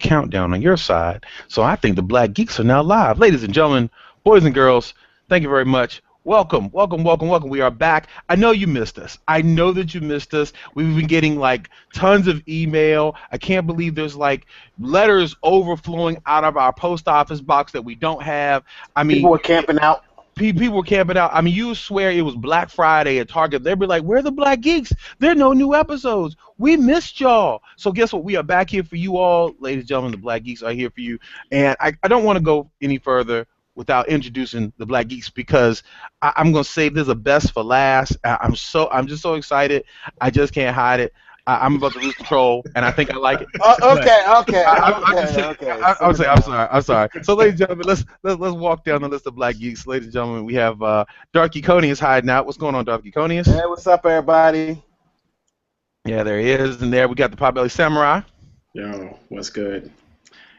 countdown on your side. So I think the Black Geeks are now live. Ladies and gentlemen, boys and girls, thank you very much. Welcome, welcome, welcome, welcome. We are back. I know you missed us. I know that you missed us. We've been getting like tons of email. I can't believe there's like letters overflowing out of our post office box that we don't have. I mean, people were camping out. People were camping out. I mean, you swear it was Black Friday at Target. They'd be like, where are the Black Geeks? There are no new episodes. We missed y'all. So guess what? We are back here for you all. Ladies and gentlemen, the Black Geeks are here for you. And I don't want to go any further without introducing the Black Geeks because I'm going to save this a best for last. I'm just so excited. I just can't hide it. I'm about to lose control, and I think I like it. Okay. I'm sorry. So, ladies and gentlemen, let's walk down the list of Black Geeks. Ladies and gentlemen, we have Darky Coney is hiding out. What's going on, Darky Coney? Hey, what's up, everybody? Yeah, there he is. And there we got the Potbelly Samurai. Yo, what's good?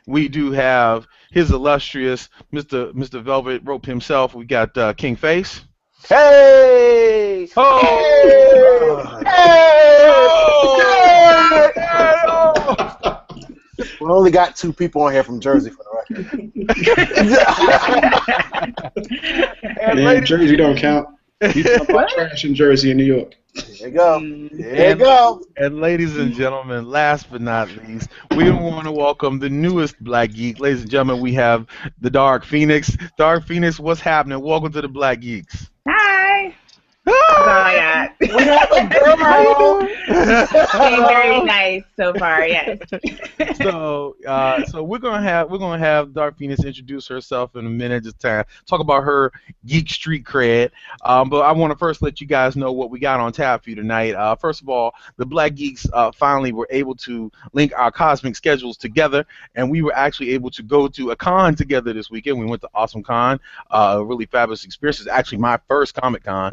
We do have his illustrious Mr. Velvet Rope himself. We got King Face. Hey! Oh! We only got 2 people on here from Jersey for the record. Man, Jersey don't count. You talk about trash in Jersey and New York. There you go. And ladies and gentlemen, last but not least, we want to welcome the newest Black Geek. Ladies and gentlemen, we have the Dark Phoenix. Dark Phoenix, what's happening? Welcome to the Black Geeks. Hi. That's all I got. We have a girl. Being very nice so far, yes. So we're gonna have Dark Phoenix introduce herself in a minute, just to talk about her geek street cred. But I want to first let you guys know what we got on tap for you tonight. First of all, the Black Geeks finally were able to link our cosmic schedules together, and we were actually able to go to a con together this weekend. We went to AwesomeCon, a really fabulous experience. It's actually my first Comic Con.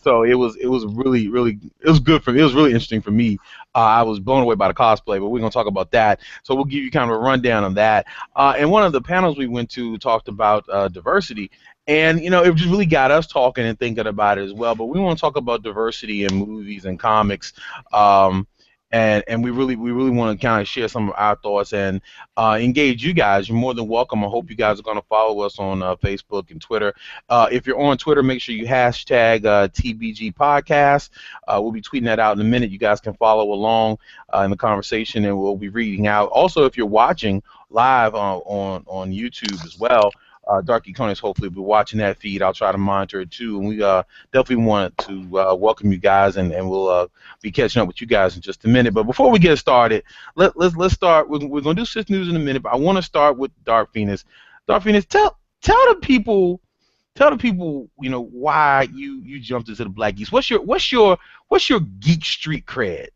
So it was really good for me. It was really interesting for me. I was blown away by the cosplay, but we're gonna talk about that. So we'll give you kind of a rundown on that. And one of the panels we went to talked about diversity, and it just really got us talking and thinking about it as well. But we want to talk about diversity in movies and comics. And we really want to kind of share some of our thoughts and engage you guys. You're more than welcome. I hope you guys are going to follow us on Facebook and Twitter. If you're on Twitter, make sure you hashtag TBG Podcast. We'll be tweeting that out in a minute. You guys can follow along in the conversation, and we'll be reading out. Also, if you're watching live on YouTube as well, Darky Coney's hopefully will be watching that feed. I'll try to monitor it too, and we definitely want to welcome you guys, and we'll be catching up with you guys in just a minute. But before we get started, let's start. We're gonna do Sith News in a minute, but I want to start with Dark Phoenix. Dark Phoenix, tell the people, why you jumped into the Black Geeks. What's your geek street cred?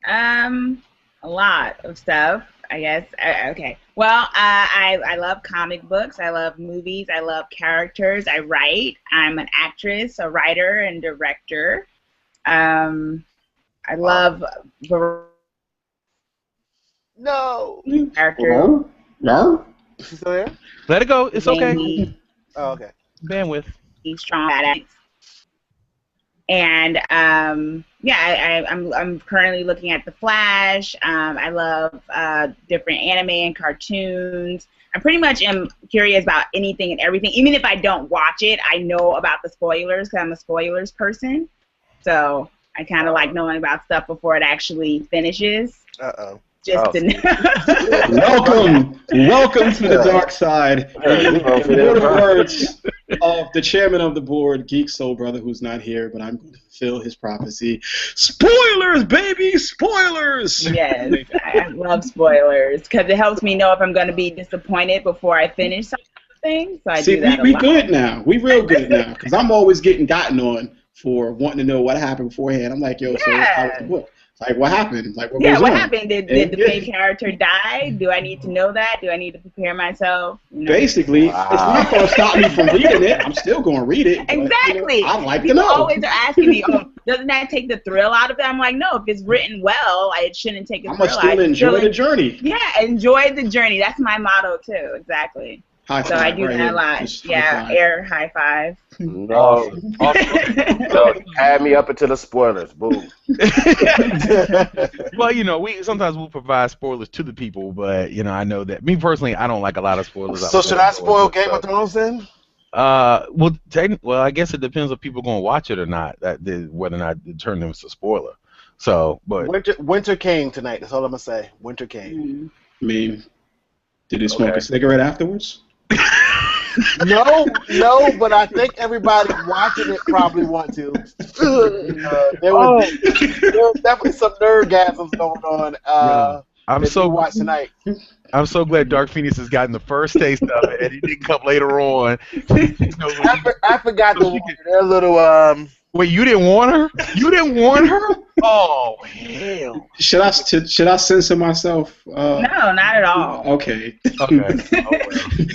A lot of stuff, I guess. Okay. Well, I love comic books. I love movies. I love characters. I write. I'm an actress, a writer, and director. I love characters. No. She's still there? Let it go. It's okay. Oh, okay. Bandwidth. Strong badass. And I'm currently looking at The Flash. I love different anime and cartoons. I pretty much am curious about anything and everything. Even if I don't watch it, I know about the spoilers because I'm a spoilers person. So I kind of like knowing about stuff before it actually finishes. Just to know. Welcome to the dark side. The words of the chairman of the board, Geek Soul Brother, who's not here, but I'm going to fulfill his prophecy. Spoilers, baby, spoilers! Yes, I love spoilers because it helps me know if I'm going to be disappointed before I finish something. So I do that we good now. We real good now because I'm always getting gotten on for wanting to know what happened beforehand. I'm like, yo, so how was the book? Like, what happened? Like, what happened? Did the main character die? Do I need to know that? Do I need to prepare myself? Basically, it's not going to stop me from reading it. I'm still going to read it. Exactly. But, I'd like People to know. always are asking me, doesn't that take the thrill out of it? I'm like, no, if it's written well, it shouldn't take the thrill. I must still enjoy the journey. Yeah, enjoy the journey. That's my motto, too. Exactly. High So I five, do right that a here. lot. Just high Yeah, five. air high five. No, no, add me up into the spoilers. Boom. Well, you know, we sometimes we'll provide spoilers to the people, but you know, I know that me personally, I don't like a lot of spoilers. So should I spoil Game of Thrones then? Well, I guess it depends if people going to watch it or not. Whether or not it turn them into a spoiler. So, but Winter came tonight. That's all I'm gonna say. Winter came. I mean, did he smoke a cigarette afterwards? No, but I think everybody watching it probably want to. There was definitely some nerdgasms going on. I'm so watch tonight. I'm so glad Dark Phoenix has gotten the first taste of it, and he didn't come later on. I forgot to warn their little. Wait, you didn't warn her? You didn't warn her? Oh hell! Should I censor myself? No, not at all. Okay. Okay.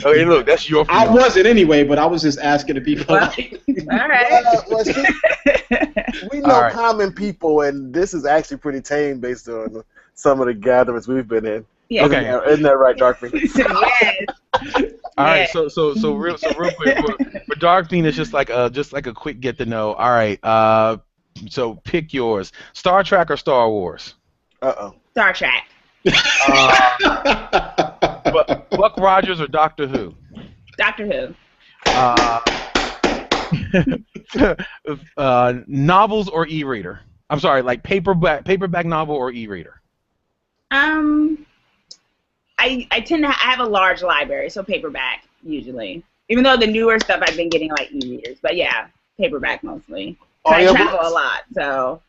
Okay, look, that's your. I wasn't anyway, but I was just asking to be polite. All right. We know common people, and this is actually pretty tame based on some of the gatherings we've been in. Yeah. Okay. Isn't that right, Dark Phoenix? Yes. All right, so real quick for Dark Phoenix, just like a quick get to know. All right, so pick yours: Star Trek or Star Wars? Star Trek. Buck Rogers or Doctor Who? Doctor Who. Novels or e-reader? I'm sorry, like paperback novel or e-reader? I tend to have a large library, so paperback usually. Even though the newer stuff I've been getting like e-readers, but yeah, paperback mostly. I travel a lot, so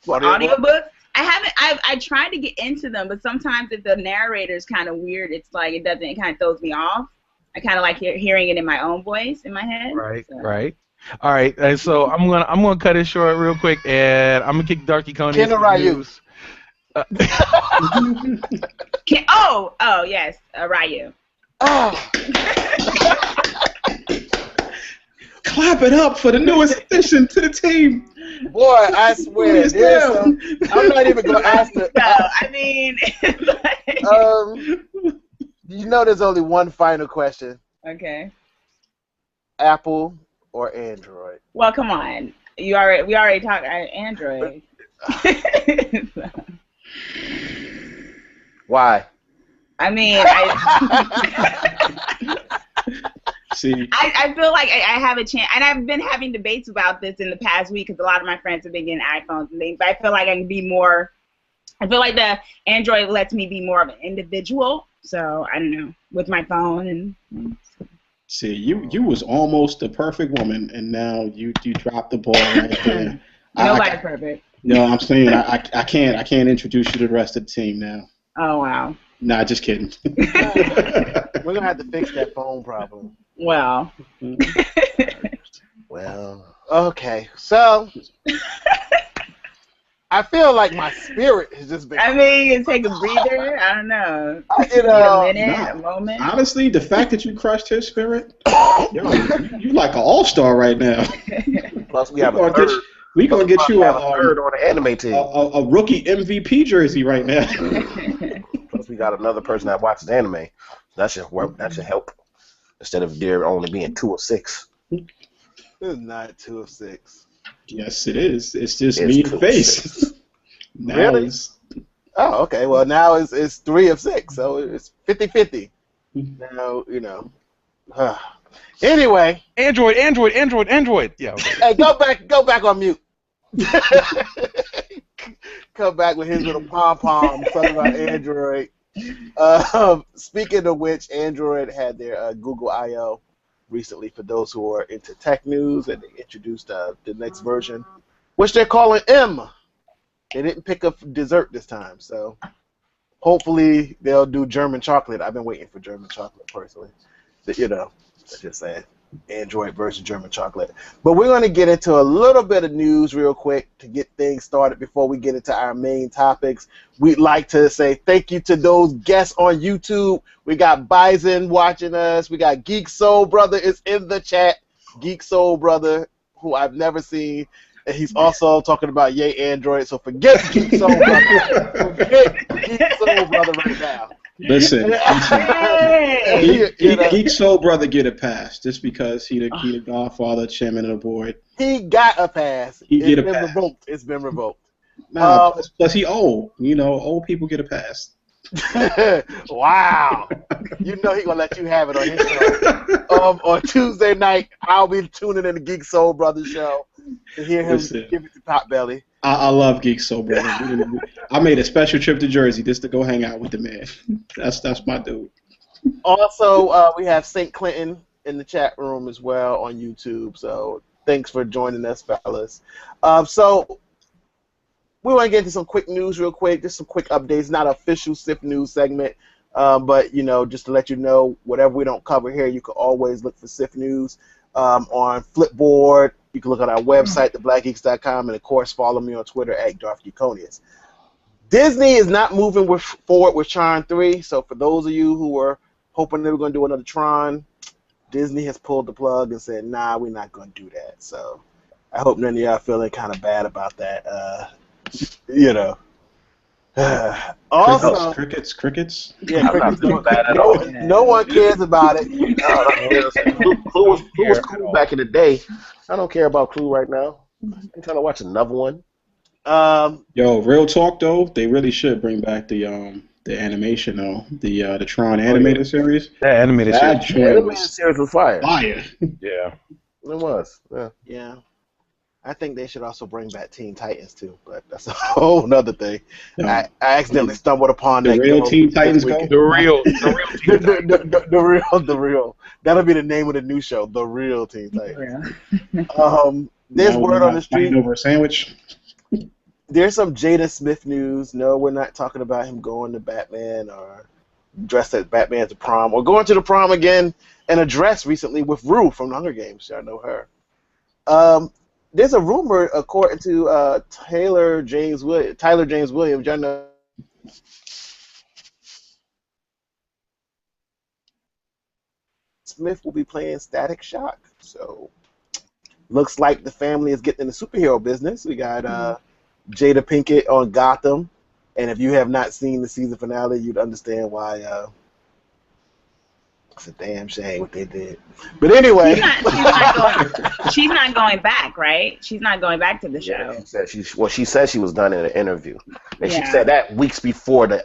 audiobooks. I tried to get into them, but sometimes if the narrator's kind of weird, it kind of throws me off. I kind of like hearing it in my own voice in my head. Right, so. Right. All right, and so I'm gonna cut it short real quick, and I'm gonna kick Darky Coney. Ken or Ryu? Yes, Ryu. Oh. Clap it up for the newest addition to the team. Boy, I swear, I'm not even gonna ask the. I mean, you know, there's only one final question. Okay. Apple or Android? Well, come on. We already talked Android. Why? I mean, See, I feel like I have a chance, and I've been having debates about this in the past week because a lot of my friends have been getting iPhones and things. But I feel like I can be more. I feel like the Android lets me be more of an individual. So I don't know, with my phone and. See, you was almost the perfect woman, and now you dropped the ball right there. Nobody's perfect. No, I'm saying I can't introduce you to the rest of the team now. Oh wow. Nah, just kidding. We're gonna have to fix that phone problem. Well. Well, okay. So I feel like my spirit has just been. I mean, you take a breather. I don't know. A minute, a moment. Honestly, the fact that you crushed his spirit, yo, you like an all-star right now. Plus, we have a third. We gonna get you a third on the anime team. A rookie MVP jersey right now. Plus, we got another person that watches anime. That should work. That should help. Instead of there only being 2 of 6. It's not 2 of 6. Yes, it is. It's just me and face. Now really? Oh, okay. Well, now it's 3 of 6, so it's 50-50. Now, you know. Anyway. Android. Yeah. Okay. Hey, go back on mute. Come back with his little pom-pom talking about Android. Speaking of which, Android had their Google I/O recently for those who are into tech news, and they introduced the next version, which they're calling M. They didn't pick up dessert this time, so hopefully they'll do German chocolate. I've been waiting for German chocolate personally. You know, I just saying. Android versus German chocolate. But we're going to get into a little bit of news real quick to get things started before we get into our main topics. We'd like to say thank you to those guests on YouTube. We got Bison watching us. We got Geek Soul Brother is in the chat. Geek Soul Brother, who I've never seen. And he's also talking about Yay Android. So forget Geek Soul Brother. Forget Geek Soul Brother right now. Listen, Hey! Geek Soul Brother get a pass just because he the Godfather, chairman of the board. He got a pass. He get a Been pass. revoked. It's been revoked. Nah, plus he old. You know, old people get a pass. Wow. You know he gonna let you have it on his show. On Tuesday night, I'll be tuning in the Geek Soul Brothers show to hear him give it to Potbelly. I love Geek Soul Brother. I made a special trip to Jersey just to go hang out with the man. That's my dude. Also, we have St. Clinton in the chat room as well on YouTube. So thanks for joining us, fellas. So we want to get into some quick news real quick, just some quick updates, not an official SIF news segment, but, you know, just to let you know, whatever we don't cover here, you can always look for SIF news on Flipboard. You can look at our website, theblackgeeks.com, and, of course, follow me on Twitter at DarthGeekonius. Disney is not moving forward with Tron 3, so for those of you who were hoping they were going to do another Tron, Disney has pulled the plug and said, nah, we're not going to do that. So I hope none of y'all feeling kind of bad about that. You know. Also, crickets. Yeah, I'm not crickets. feeling bad at all. No one cares about it. Clue was cool back in the day. I don't care about Clue right now. I'm trying to watch another one. Yo, real talk though, they really should bring back the animation though, the Tron animated series. That animated That shit. The joint animated was series was fire. fire. Yeah. It was. Yeah. Yeah. I think they should also bring back Teen Titans too, but that's a whole nother thing. No. I accidentally stumbled upon The that. real girl Teen Titans this go? weekend. The real Teen Titans. The real. That'll be the name of the new show, The Real Teen Titans. There's Now word we're on the not fighting street. over a sandwich. There's some Jada Smith news. No, we're not talking about him going to Batman or dressed as Batman to prom or going to the prom again in a dress recently with Rue from the Hunger Games. Y'all know her. There's a rumor, according to Tyler James Williams. Y'all know Smith will be playing Static Shock. So looks like the family is getting in the superhero business. We got Jada Pinkett on Gotham, and if you have not seen the season finale, you'd understand why. It's a damn shame what they did. But anyway, she's not going back, right? She's not going back to the show. She said she was done in an interview, and she Yeah. said that weeks before the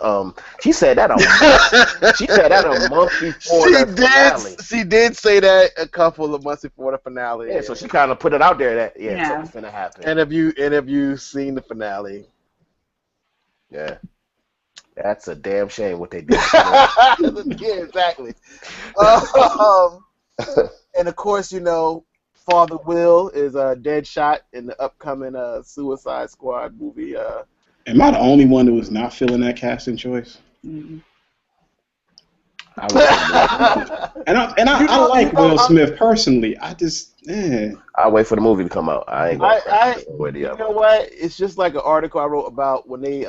She said that a month before the finale. She did say that a couple of months before the finale. Yeah, so she kind of put it out there that Yeah. something's gonna happen. And have you seen the finale? Yeah. That's a damn shame what they did. Yeah, exactly. And of course, you know, Father Will is dead shot in the upcoming Suicide Squad movie. Am I the only one who was not feeling that casting choice? Mhm. I like Will Smith personally. I just, I'll wait for the movie to come out. I ain't gonna You know what? It's just like an article I wrote about when they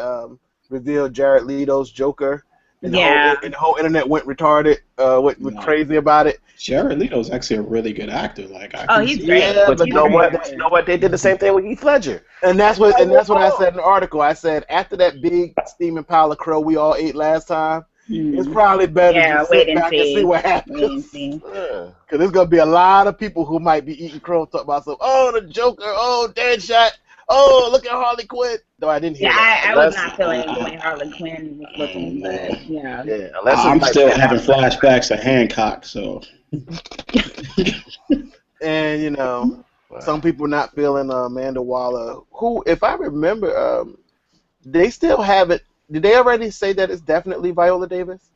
revealed Jared Leto's Joker. And the whole internet went retarded, went crazy about it. Jared Leto's actually a really good actor. Like, He's great. Yeah, But you know what? They did the same thing with Heath Ledger. And that's what I said in the article. I said after that big steaming pile of crow we all ate last time, it's probably better to sit back and see what happens. Because there's gonna be a lot of people who might be eating crow talking about some. Oh, the Joker. Oh, Deadshot. Oh, look at Harley Quinn. No, I didn't hear that. I was not feeling the way Harley Quinn was looking, but yeah. I'm still having flashbacks to Hancock, so. And you know, some people not feeling Amanda Waller, who, if I remember, they still haven't. Did they already say that it's definitely Viola Davis?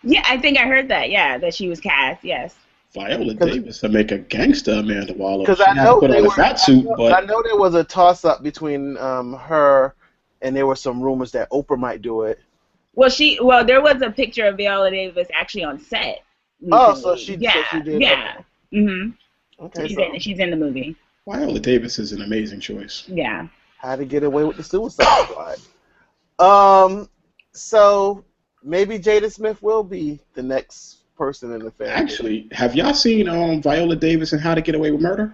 Yeah, I think I heard that. Yeah, that she was cast. Yes. Viola Davis to make a gangster Amanda Waller. Because I know put on a fat suit, but I know there was a toss-up between her, and there were some rumors that Oprah might do it. Well, there was a picture of Viola Davis actually on set. Oh, so she did. Yeah. Mhm. Okay. She's in the movie. Viola Davis is an amazing choice. Yeah. How to Get Away with the Suicide Squad. So maybe Jada Smith will be the next person in the family. Actually, have y'all seen Viola Davis and How to Get Away with Murder?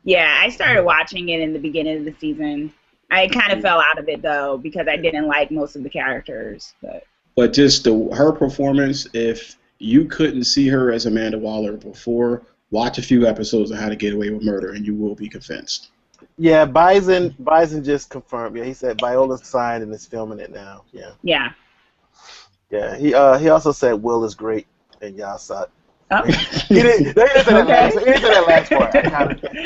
Yeah, I started watching it in the beginning of the season. I kind of fell out of it though because I didn't like most of the characters. But But just her performance, if you couldn't see her as Amanda Waller before, watch a few episodes of How to Get Away with Murder, and you will be convinced. Yeah, Bison just confirmed. Yeah, he said Viola's signed and is filming it now. Yeah. Yeah. Yeah. He also said Will is great and y'all suck. Oh. He didn't say that last. He didn't say that last part.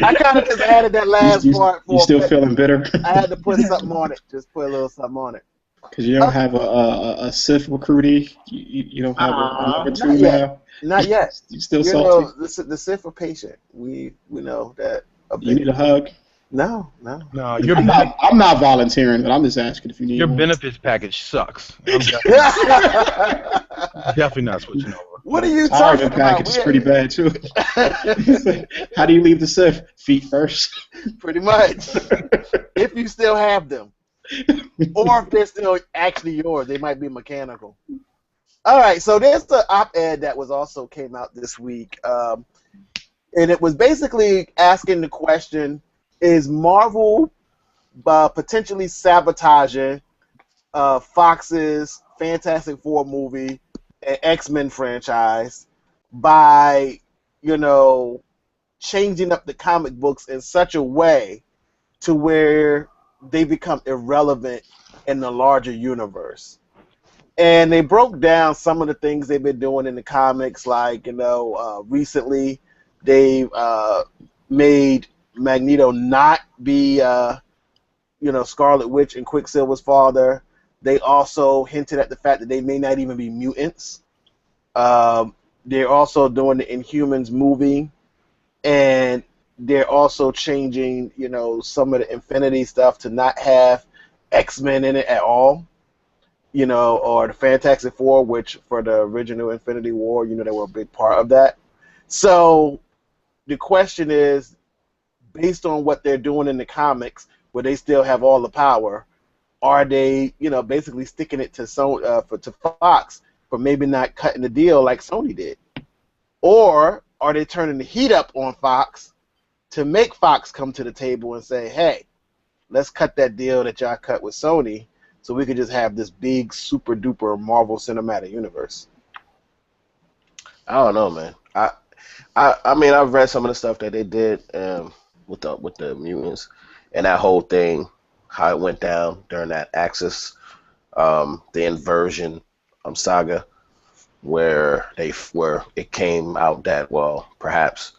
I kind of just added that last part. You still feeling bitter? I had to put something on it. Just put a little something on it. Because you don't have a Sith recruitie. You don't have a number two now. Not yet. You still salty? salty? The Sith are patient. We know that. You need a hug? No. No, I'm not volunteering, but I'm just asking if you need your one. benefits package sucks. I'm definitely not switching over. What are you talking about? Package is pretty bad too. How do you leave the Sith? Feet first. Pretty much. If you still have them. Or if they're still actually yours, they might be mechanical. All right, so there's the op-ed that was also came out this week, and it was basically asking the question: is Marvel potentially sabotaging Fox's Fantastic Four movie and X-Men franchise by, changing up the comic books in such a way to where they become irrelevant in the larger universe? And they broke down some of the things they've been doing in the comics, like, recently they made Magneto not be, Scarlet Witch and Quicksilver's father. They also hinted at the fact that they may not even be mutants. They're also doing the Inhumans movie, and they're also changing, some of the Infinity stuff to not have X-Men in it at all, or the Fantastic Four, which for the original Infinity War, they were a big part of that. So the question is, based on what they're doing in the comics, where they still have all the power, are they, basically sticking it to to Fox for maybe not cutting the deal like Sony did? Or are they turning the heat up on Fox to make Fox come to the table and say, hey, let's cut that deal that y'all cut with Sony so we could just have this big, super duper Marvel Cinematic Universe? I don't know, man. I mean, I've read some of the stuff that they did with the mutants and that whole thing, how it went down during that Axis, the inversion saga, where it came out that, well, perhaps,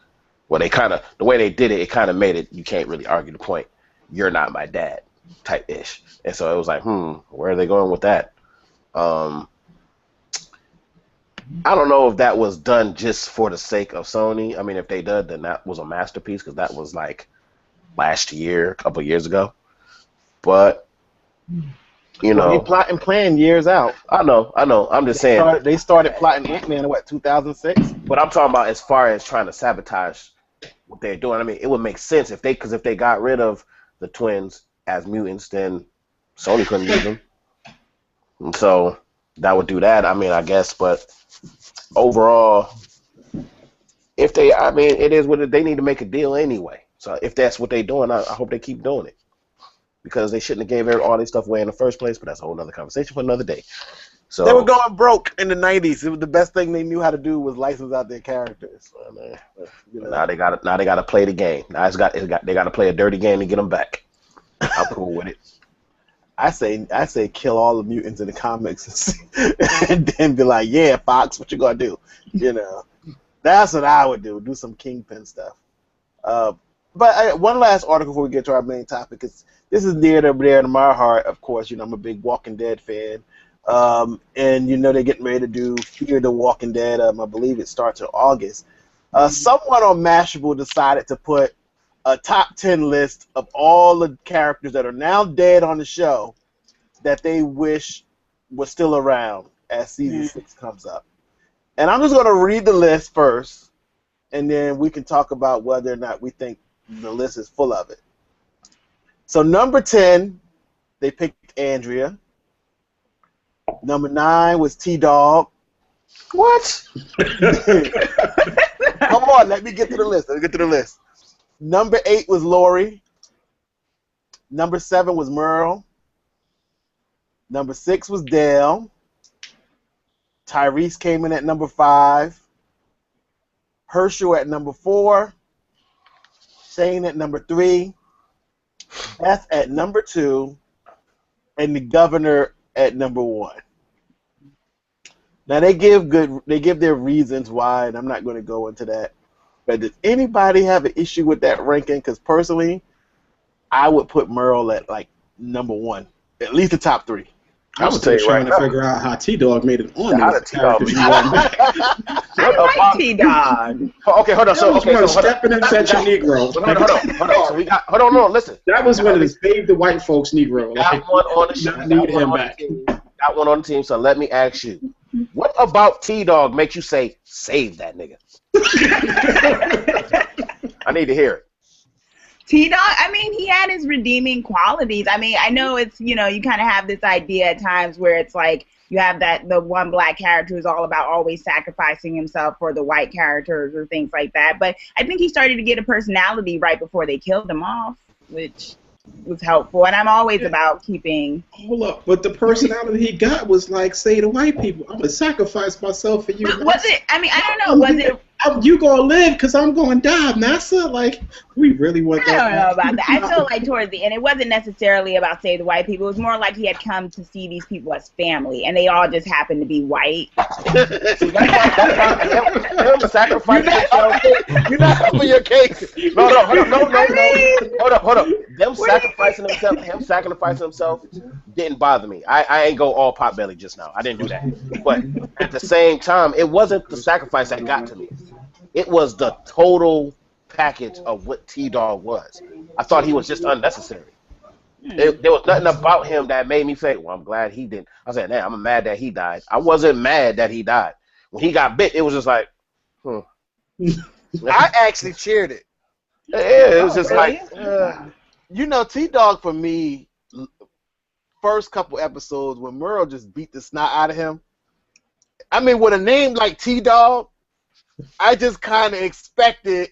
they kind of, the way they did it, it kind of made it, you can't really argue the point, you're not my dad type ish. And so it was like, where are they going with that? I don't know if that was done just for the sake of Sony. I mean, if they did, then that was a masterpiece, because that was like last year, a couple of years ago. But They plotting plan years out. I know. I'm just saying. They started plotting Ant-Man in what, 2006? But I'm talking about as far as trying to sabotage what they're doing. I mean, it would make sense if they got rid of the twins as mutants, then Sony couldn't use them. And so that would do that. I mean, I guess, but overall, it is what they need to make a deal anyway. So if that's what they're doing, I hope they keep doing it, because they shouldn't have gave all this stuff away in the first place. But that's a whole other conversation for another day. So they were going broke in the 90s. It was the best thing they knew how to do was license out their characters. Now they got to play the game. Now they got to play a dirty game to get them back. I'm cool with it. I say kill all the mutants in the comics and then be like, yeah, Fox, what you gonna do? That's what I would do. Do some Kingpin stuff. But one last article before we get to our main topic. This is near to my heart, of course. I'm a big Walking Dead fan. And they're getting ready to do Fear the Walking Dead. I believe it starts in August. Someone on Mashable decided to put a top 10 list of all the characters that are now dead on the show that they wish were still around as season 6 comes up. And I'm just going to read the list first, and then we can talk about whether or not we think the list is full of it. So number 10, they picked Andrea. Number 9 was T-Dog. What? Come on, let me get to the list. Number 8 was Lori. Number 7 was Merle. Number 6 was Dale. Tyrese came in at number 5. Herschel at number 4. Shane at number 3. Beth at number 2. And the governor at number 1. Now they give their reasons why, and I'm not going to go into that. But does anybody have an issue with that ranking? Because personally, I would put Merle at like number 1, at least the top 3. I was still trying to figure out how T-Dog made it on How these did T-Dog characters. I like T-Dog. Okay, hold on. So, okay, so stepping in such a Negro. Hold on. So we got. Hold on, no, listen. That was one of the save the white folks Negro. Got one on the show. Need him back. Got one on the team. So let me ask you, what about T-Dog makes you say save that nigga? I need to hear it. T-Dog, I mean, he had his redeeming qualities. I mean, I know it's, you know, you kind of have this idea at times where it's like you have the one black character who's all about always sacrificing himself for the white characters or things like that. But I think he started to get a personality right before they killed him off, which was helpful. And I'm always about keeping... Hold up, but the personality he got was like, say to white people, I'm going to sacrifice myself for you. But was it, I mean, I don't know, was it... You gonna live because I'm gonna die, NASA. Like, we really want that. I don't know about that. I feel like towards the end, it wasn't necessarily about save the white people. It was more like he had come to see these people as family, and they all just happened to be white. Him sacrificing himself. You're not helping your case. No. Hold up. Him sacrificing himself didn't bother me. I ain't go all Potbelly just now. I didn't do that. But at the same time, it wasn't the sacrifice that got to me. It was the total package of what T-Dog was. I thought he was just unnecessary. There was nothing about him that made me say, well, I'm glad he didn't. I said, nah, I'm mad that he died. I wasn't mad that he died. When he got bit, it was just like, I actually cheered it. Yeah, it was just like, you know, T-Dog for me, first couple episodes when Merle just beat the snot out of him. I mean, with a name like T-Dog, I just kind of expected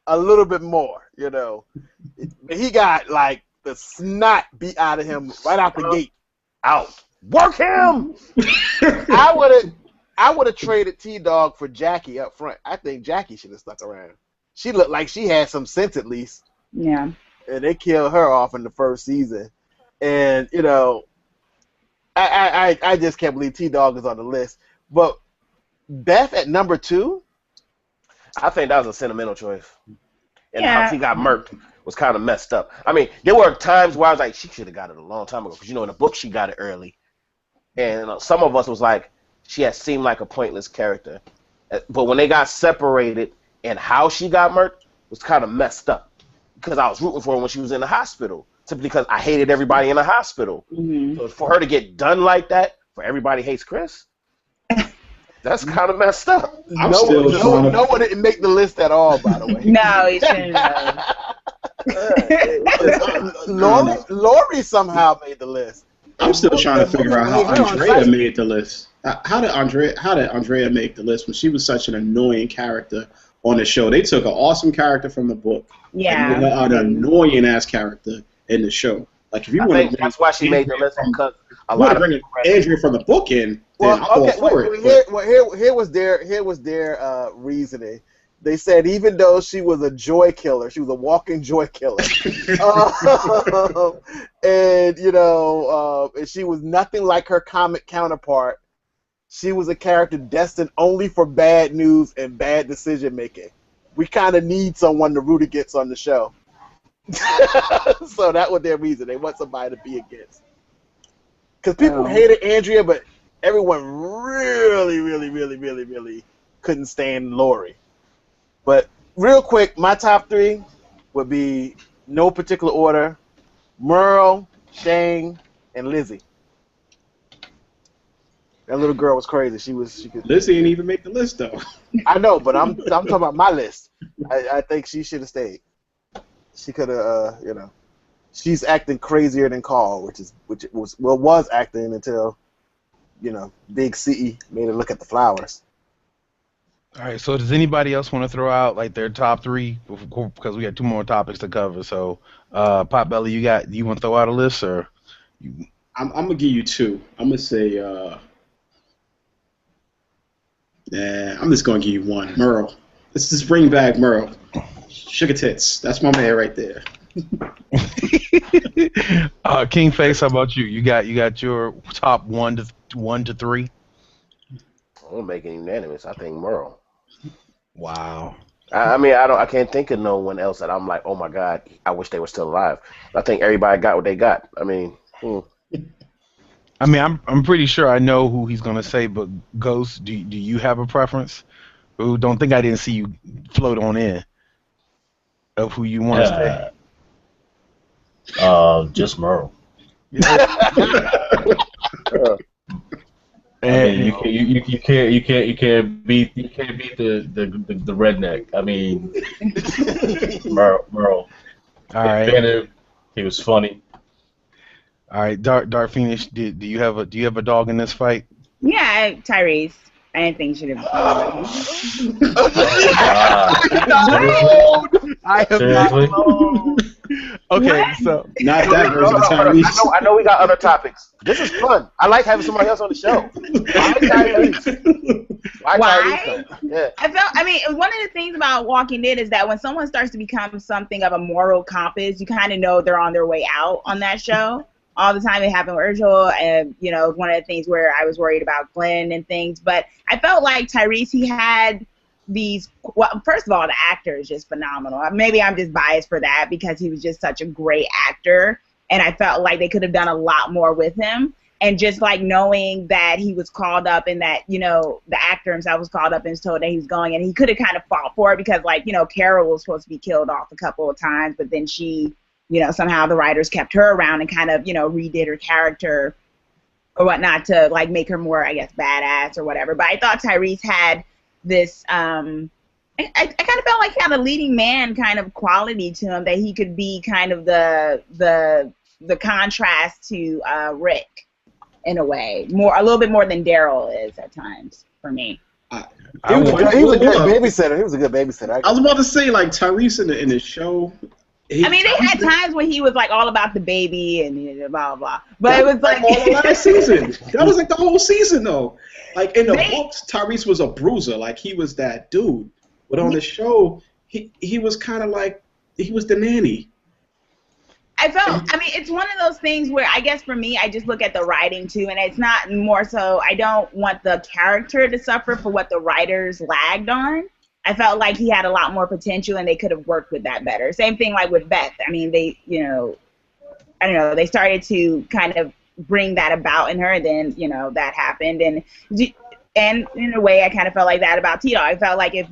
a little bit more, you know. He got like the snot beat out of him right out the gate. Out. Work him. I would have traded T-Dog for Jackie up front. I think Jackie should have stuck around. She looked like she had some sense at least. Yeah. And they killed her off in the first season. And, you know, I just can't believe T-Dog is on the list. But Beth at number 2? I think that was a sentimental choice. And how she got murked was kind of messed up. I mean, there were times where I was like, she should have got it a long time ago. Because, you know, in the book, she got it early. And some of us was like, she had seemed like a pointless character. But when they got separated and how she got murked was kind of messed up. Because I was rooting for her when she was in the hospital. Simply because I hated everybody in the hospital. Mm-hmm. So for her to get done like that, for everybody hates Chris, that's kind of messed up. No one didn't make the list at all, by the way. No, he shouldn't have. Lori somehow made the list. I'm still trying to figure out how Andrea made the list. How did Andrea make the list when she was such an annoying character on the show? They took an awesome character from the book. Yeah. And an annoying ass character in the show. Like if you want to, that's why she made the list, because a lot of bringing Andrea from the book in. Well, okay. Here was their reasoning. They said even though she was a joy killer, she was a walking joy killer, and you know, and she was nothing like her comic counterpart. She was a character destined only for bad news and bad decision making. We kind of need someone to root against on the show. So that was their reason. They want somebody to be against. Because people hated Andrea, but everyone really couldn't stand Lori. But real quick, my top 3 would be, no particular order, Merle, Shane, and Lizzie. That little girl was crazy. She could. Lizzie didn't even make the list though. I know, but I'm talking about my list. I think she should have stayed. She could have, you know. She's acting crazier than Carl, which was acting until, you know, Big C made her look at the flowers. All right. So does anybody else want to throw out like their top 3, because we got 2 more topics to cover? So, Potbelly, you want to throw out a list, or? I'm gonna give you 2. I'm gonna say Nah, I'm just gonna give you one, Merle. Let's just bring back Merle. Sugar tits. That's my man right there. King Face, how about you? You got your top 1 to 3? I'm gonna make it unanimous. I think Merle. Wow. I mean, I can't think of no one else that I'm like, oh my God, I wish they were still alive. I think everybody got what they got. I mean, I mean, I'm pretty sure I know who he's gonna say, but Ghost, do you have a preference? Ooh, don't think I didn't see you float on in of who you want to say. Just Merle. I And mean, you can't beat the redneck. I mean, Merle. all right, Inventive. He was funny. all right. Dark Phoenix, do you have a dog in this fight? Yeah, Tyrese. I didn't think she should have. I am Seriously? not alone. Okay, What? so Not that version of Tyrese. I know we got other topics. This is fun. I like having somebody else on the show. Why Tyrese? Why Why? Tyrese? Yeah. I mean, one of the things about Walking Dead is that when someone starts to become something of a moral compass, you kind of know they're on their way out on that show. All the time it happened with Urgel, and one of the things where I was worried about Glenn and things. But I felt like Tyrese, he had these. Well, first of all, the actor is just phenomenal. Maybe I'm just biased for that because he was just such a great actor, and I felt like they could have done a lot more with him. And just like knowing that he was called up and that the actor himself was called up and was told that he was going, and he could have kind of fought for it because Carol was supposed to be killed off a couple of times, but then she. Somehow the writers kept her around and kind of, redid her character or whatnot to like make her more, I guess, badass or whatever. But I thought Tyrese had this, I kind of felt like he had a leading man kind of quality to him, that he could be kind of the contrast to Rick in a way, a little bit more than Daryl is at times for me. He was a good babysitter. He was a good babysitter. I was about to say, like, Tyrese in the show. They had times when he was like all about the baby and blah blah blah. But it was like all the last season. That was like the whole season though. Like in the books, Tyrese was a bruiser. Like he was that dude. But on the show, he was kind of like he was the nanny. It's one of those things where I guess for me, I just look at the writing too, and it's not more so. I don't want the character to suffer for what the writers lagged on. I felt like he had a lot more potential, and they could have worked with that better. Same thing like with Beth. I mean, they, I don't know, they started to kind of bring that about in her, and then, that happened. And in a way, I kind of felt like that about Tito. I felt like if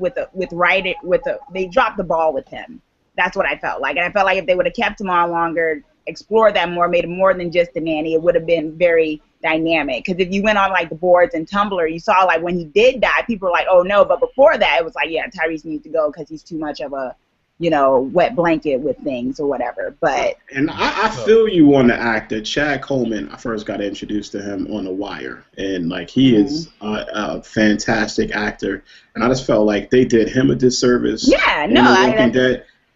they dropped the ball with him. That's what I felt like. And I felt like if they would have kept him on longer, explored that more, made him more than just a nanny, it would have been very dynamic. Because if you went on like the boards and Tumblr, you saw like when he did die, people were like, oh no. But before that, it was like, yeah, Tyrese needs to go because he's too much of a, wet blanket with things or whatever. But I feel you on the actor. Chad Coleman, I first got introduced to him on The Wire. And like he is a fantastic actor. And I just felt like they did him a disservice. Yeah, no.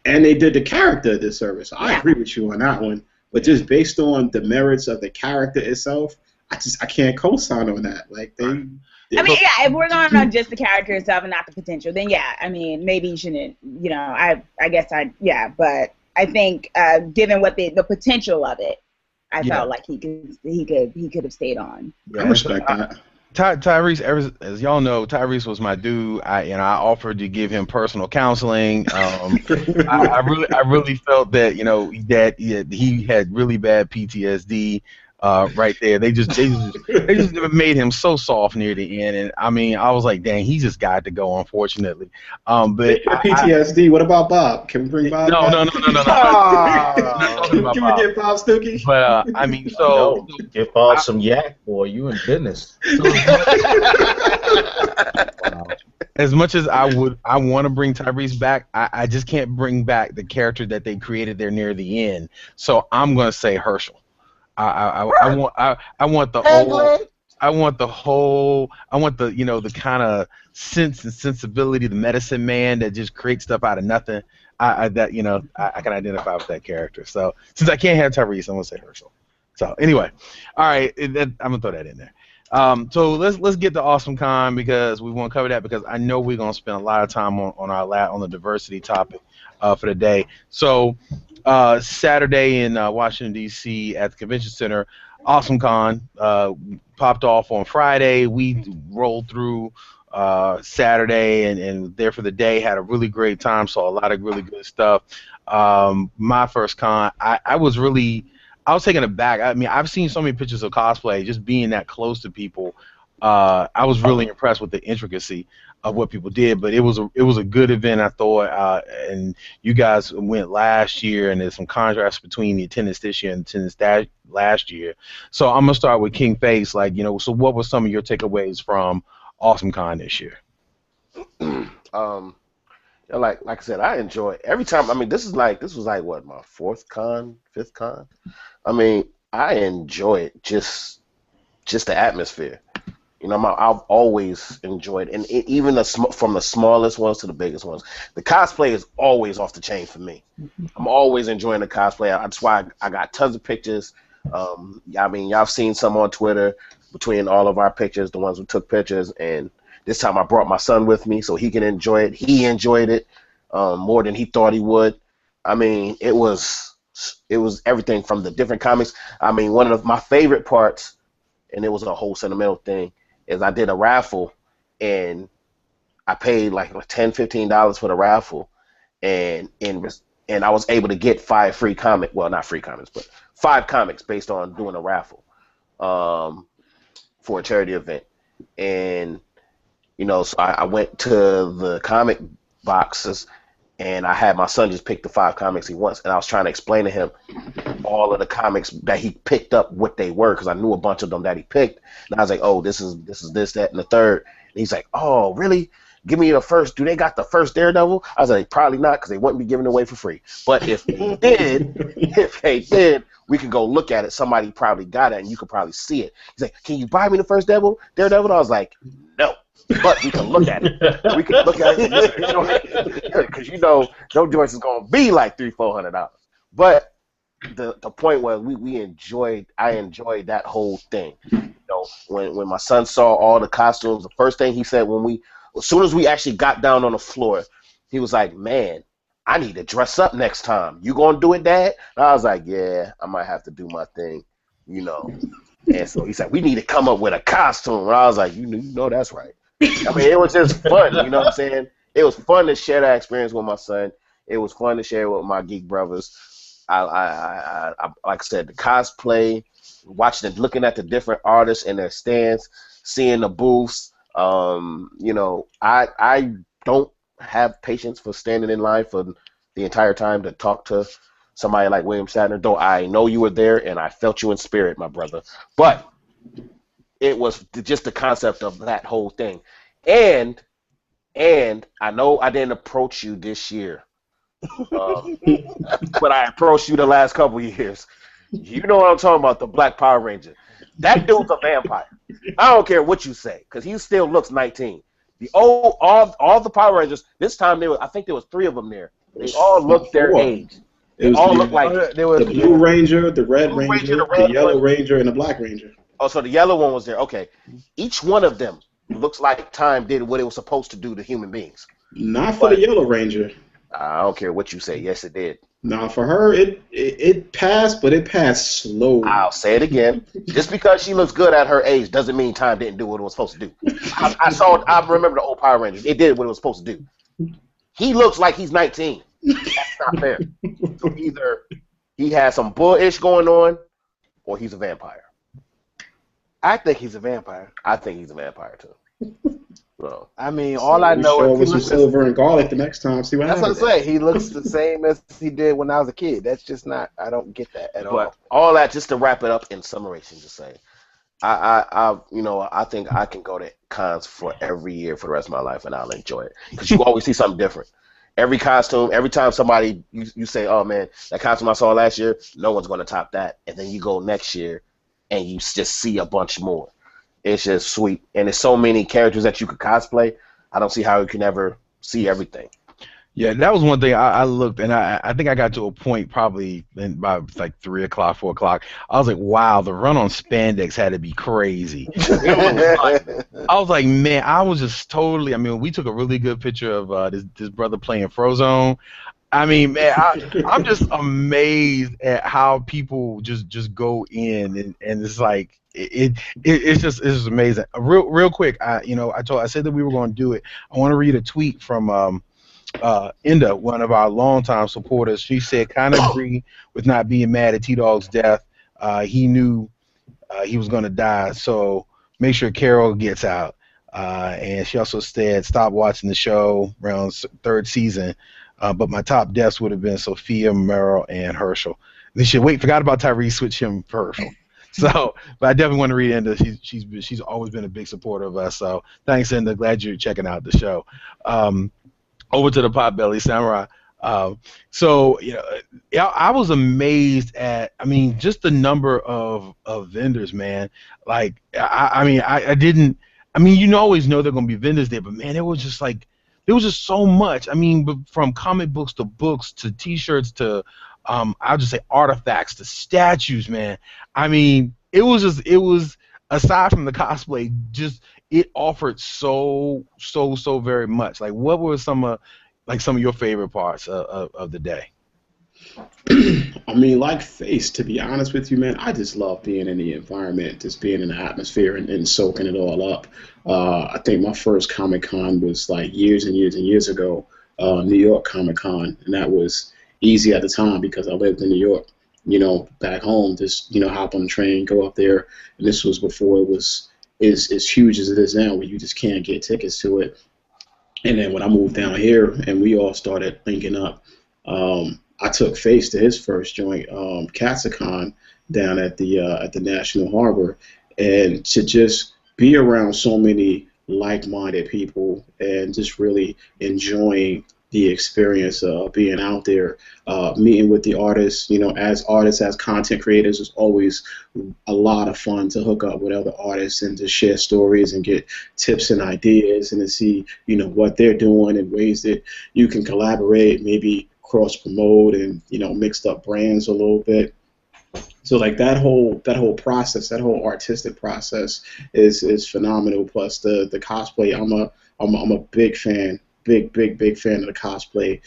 And they did the character a disservice. I agree with you on that one. But just based on the merits of the character itself, I can't co-sign on that. Like if we're going on just the character itself and not the potential, then maybe you shouldn't. But I think given what the potential of it, I felt like he could have stayed on. I respect that. Tyrese, as y'all know, Tyrese was my dude. I offered to give him personal counseling. I really felt that that he had really bad PTSD. Right there, they just made him so soft near the end, and I mean, I was like, dang, he just got to go, unfortunately. But PTSD. What about Bob? Can we bring Bob? No. Can we get Bob Stookie? But I mean, so give Bob some yak, boy. You in business. As much as I want to bring Tyrese back, I just can't bring back the character that they created there near the end. So I'm gonna say Herschel. I want the the kind of sense and sensibility, the medicine man that just creates stuff out of nothing. I can identify with that character. So since I can't have Tyrese, I'm gonna say Herschel. So anyway, all right, I'm gonna throw that in there. So let's get to AwesomeCon because we want to cover that because I know we're gonna spend a lot of time on the diversity topic for the day. So Saturday in Washington D.C. at the convention center, AwesomeCon popped off on Friday. We rolled through Saturday and there for the day. Had a really great time. Saw a lot of really good stuff. My first con, I was taken aback. I mean, I've seen so many pictures of cosplay. Just being that close to people, I was really impressed with the intricacy of what people did. But it was a good event, I thought. And you guys went last year, and there's some contrast between the attendance this year and attendance last year. So I'm gonna start with King Face. Like, so what were some of your takeaways from AwesomeCon this year? um, like I said, I enjoy every time. I mean, this was like what, my fifth con. I mean, I enjoy it, just the atmosphere. I've always enjoyed, and even from the smallest ones to the biggest ones, the cosplay is always off the chain for me. I'm always enjoying the cosplay. That's why I got tons of pictures. I mean, y'all seen some on Twitter between all of our pictures, the ones who took pictures, and this time I brought my son with me so he can enjoy it. He enjoyed it more than he thought he would. I mean, it was everything from the different comics. I mean, one of my favorite parts, and it was a whole sentimental thing, is I did a raffle, and I paid like $10-15 for the raffle, and I was able to get 5 free comics. Well, not free comics, but 5 comics based on doing a raffle for a charity event. And so I went to the comic boxes, and I had my son just pick the 5 comics he wants, and I was trying to explain to him all of the comics that he picked up, what they were, because I knew a bunch of them that he picked, and I was like, oh, this is this, that, and the third. And he's like, oh, really? Give me the first. Do they got the first Daredevil? I was like, probably not, because they wouldn't be giving it away for free. But if they did, we could go look at it. Somebody probably got it, and you could probably see it. He's like, can you buy me the first Daredevil? I was like, no. But we can look at it. We can look at it because no joints is gonna be like $300-400. But the point was I enjoyed that whole thing. When my son saw all the costumes, the first thing he said as soon as we actually got down on the floor, he was like, man, I need to dress up next time. You gonna do it, Dad? And I was like, yeah, I might have to do my thing, And so he said, we need to come up with a costume. And I was like, you know that's right. I mean, it was just fun, you know what I'm saying? It was fun to share that experience with my son. It was fun to share with my geek brothers. I like I said, the cosplay, looking at the different artists and their stands, seeing the booths. I don't have patience for standing in line for the entire time to talk to somebody like William Shatner, though I know you were there and I felt you in spirit, my brother. But it was just the concept of that whole thing. And I know I didn't approach you this year, but I approached you the last couple of years. You know what I'm talking about, the Black Power Ranger. That dude's a vampire. I don't care what you say, because he still looks 19. All the Power Rangers, this time I think there was 3 of them there. They all looked their age. They all looked like there was the Blue Ranger, the Red Ranger, the Yellow Ranger, and the Black Ranger. Oh, so the yellow one was there. Okay. Each one of them looks like time did what it was supposed to do to human beings. Not for the Yellow Ranger. I don't care what you say. Yes, it did. No, for her, it passed, but it passed slowly. I'll say it again. Just because she looks good at her age doesn't mean time didn't do what it was supposed to do. I remember the old Power Rangers. It did what it was supposed to do. He looks like he's 19. That's not fair. So either he has some bullish going on, or he's a vampire. I think he's a vampire. I think he's a vampire too. So, I mean, all I know is with some silver and garlic the next time. See what happens. That's what I'm saying. He looks the same as he did when I was a kid. That's just not. I don't get that at all. But all that, just to wrap it up in summation, to say, I think I can go to cons for every year for the rest of my life, and I'll enjoy it because you always see something different. Every costume, every time somebody you say, oh man, that costume I saw last year, no one's going to top that, and then you go next year, and you just see a bunch more. It's just sweet, and there's so many characters that you could cosplay. I don't see how you can ever see everything. Yeah, that was one thing I looked, and I think I got to a point probably by like 3 o'clock, 4 o'clock. I was like, wow, the run on spandex had to be crazy. It was like, I was like, man, I was just totally. I mean, we took a really good picture of this brother playing Frozone. I mean, man, I'm just amazed at how people just go in, and it's like it's just amazing. Real quick, I said that we were going to do it. I want to read a tweet from Inda, one of our longtime supporters. She said, kind of agree with not being mad at T-Dog's death. He knew he was going to die, so make sure Carol gets out. And she also said, stop watching the show around third season. But my top deaths would have been Sophia, Merrill, and Herschel. They should wait. Forgot about Tyrese. Switch him for Herschel. So, but I definitely want to read Inda. She's always been a big supporter of us. So, thanks, Inda. Glad you're checking out the show. Over to the Potbelly Samurai. So, yeah, I was amazed at, I mean, just the number of vendors, man. Like, I didn't, I mean, you always know there are going to be vendors there, but man, it was just like, there was just so much. I mean, from comic books to T-shirts to, I'll just say artifacts to statues, man. I mean, it was aside from the cosplay, just it offered so very much. Like, what were some of your favorite parts of the day? I mean, like Face, to be honest with you, man, I just love being in the environment, just being in the atmosphere and soaking it all up. I think my first Comic Con was like years and years and years ago, New York Comic Con, and that was easy at the time because I lived in New York. Back home, just hop on the train, go up there, and this was before it was as huge as it is now, where you just can't get tickets to it. And then when I moved down here and we all started linking up, I took Face to his first joint, Katsicon, down at the National Harbor, and to just be around so many like-minded people and just really enjoying the experience of being out there, meeting with the artists. As content creators, it's always a lot of fun to hook up with other artists and to share stories and get tips and ideas and to see, what they're doing and ways that you can collaborate, maybe cross promote and, mixed up brands a little bit. So like that whole process, that whole artistic process is phenomenal. Plus the cosplay, I'm a big fan. Big fan of the cosplay.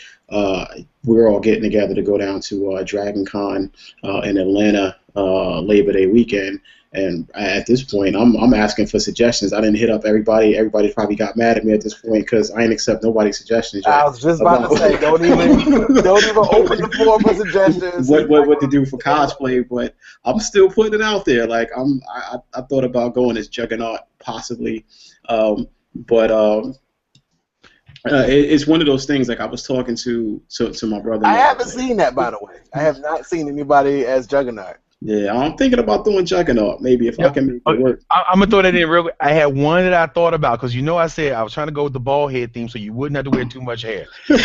We're all getting together to go down to Dragon Con in Atlanta Labor Day weekend, and at this point, I'm asking for suggestions. I didn't hit up everybody. Everybody probably got mad at me at this point because I ain't accept nobody's suggestions yet. I was just about to say, don't even open the floor for suggestions. What to do for cosplay, but I'm still putting it out there. Like I thought about going as Juggernaut possibly, but. It's one of those things. Like I was talking to my brother. I haven't seen that, by the way. I have not seen anybody as Juggernaut. Yeah, I'm thinking about doing Juggernaut. Maybe if I can make it work. I'm gonna throw that in real quick. I had one that I thought about because I said I was trying to go with the bald head theme, so you wouldn't have to wear too much hair. So,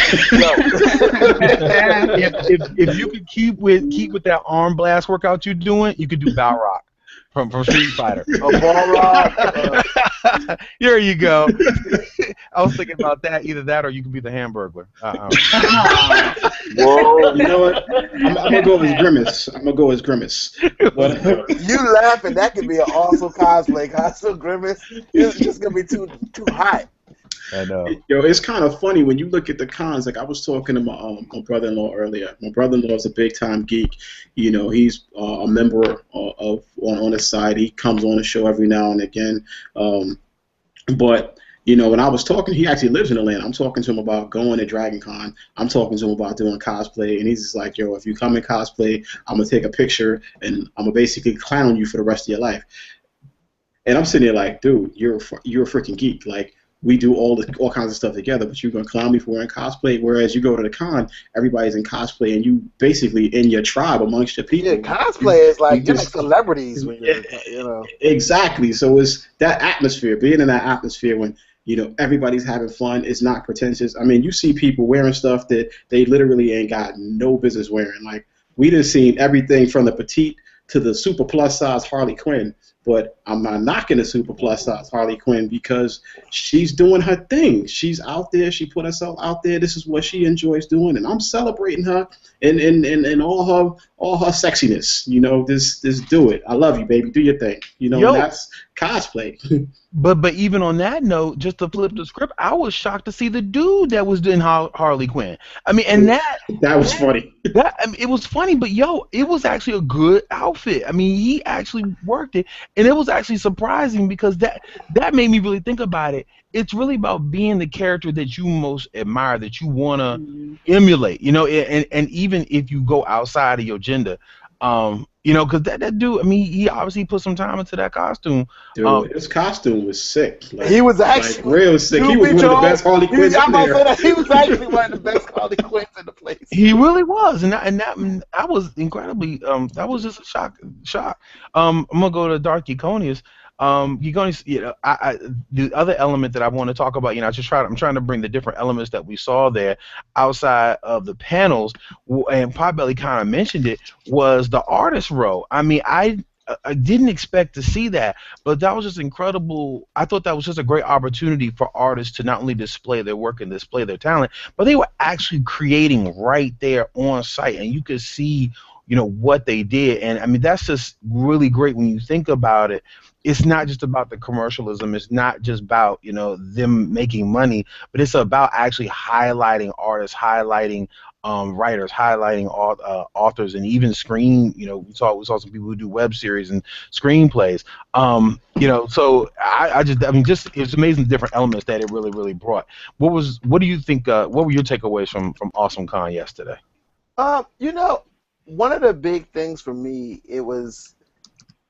if you could keep with that arm blast workout you're doing, you could do Balrog from Street Fighter. Balrog. Here you go. I was thinking about that. Either that or you could be the Hamburglar. Whoa. You know what? I'm gonna go as Grimace. But, you laughing? That could be an awesome cosplay. Costume Grimace. It's just gonna be too hot. I know. It's kind of funny when you look at the cons. Like I was talking to my brother-in-law earlier. My brother-in-law is a big-time geek. He's a member on his side. He comes on the show every now and again. But when I was talking, he actually lives in Atlanta. I'm talking to him about going to Dragon Con. I'm talking to him about doing cosplay, and he's just like, "Yo, if you come in cosplay, I'm gonna take a picture and I'm gonna basically clown you for the rest of your life." And I'm sitting there like, "Dude, you're a freaking geek. Like, we do all kinds of stuff together, but you're gonna clown me for wearing cosplay. Whereas you go to the con, everybody's in cosplay, and you basically in your tribe amongst your people. Yeah, cosplay is like you're like celebrities when you're, Exactly. So it's that atmosphere, being in that atmosphere when everybody's having fun. It's not pretentious. I mean, you see people wearing stuff that they literally ain't got no business wearing. Like we done seen everything from the petite to the super plus size Harley Quinn. But I'm not knocking the super plus size Harley Quinn because she's doing her thing. She's out there. She put herself out there. This is what she enjoys doing, and I'm celebrating her and all her sexiness. You know, this do it. I love you, baby. Do your thing. You know, and that's cosplay. But even on that note, just to flip the script, I was shocked to see the dude that was in Harley Quinn. I mean, and that was funny. It was funny, but it was actually a good outfit. I mean, he actually worked it, and it was actually surprising because that made me really think about it. It's really about being the character that you most admire, that you want to emulate, you know, and even if you go outside of your gender, you know, because that dude, I mean, he obviously put some time into that costume. Dude, his costume was sick. Like, he was actually real sick. He was one of the best Harley Quinns in there. He was actually one of the best Harley Quinns in the place. He really was, and that was incredibly. That was just a shock. I'm gonna go to Dark Geekonius. Geekonius, you know, the other element that I want to talk about, you know, I'm trying to bring the different elements that we saw there outside of the panels, and Potbelly kind of mentioned it, was the artist row. I mean, I didn't expect to see that, but that was just incredible. I thought that was just a great opportunity for artists to not only display their work and display their talent, but they were actually creating right there on site, and you could see, you know, what they did. And I mean, that's just really great when you think about it. It's not just about the commercialism. It's not just about, you know, them making money, but it's about actually highlighting artists, highlighting writers, highlighting authors, and even you know, we saw some people who do web series and screenplays. You know, so I mean, just it's amazing the different elements that it really brought. What do you think? What were your takeaways from AwesomeCon yesterday? You know, one of the big things for me, it was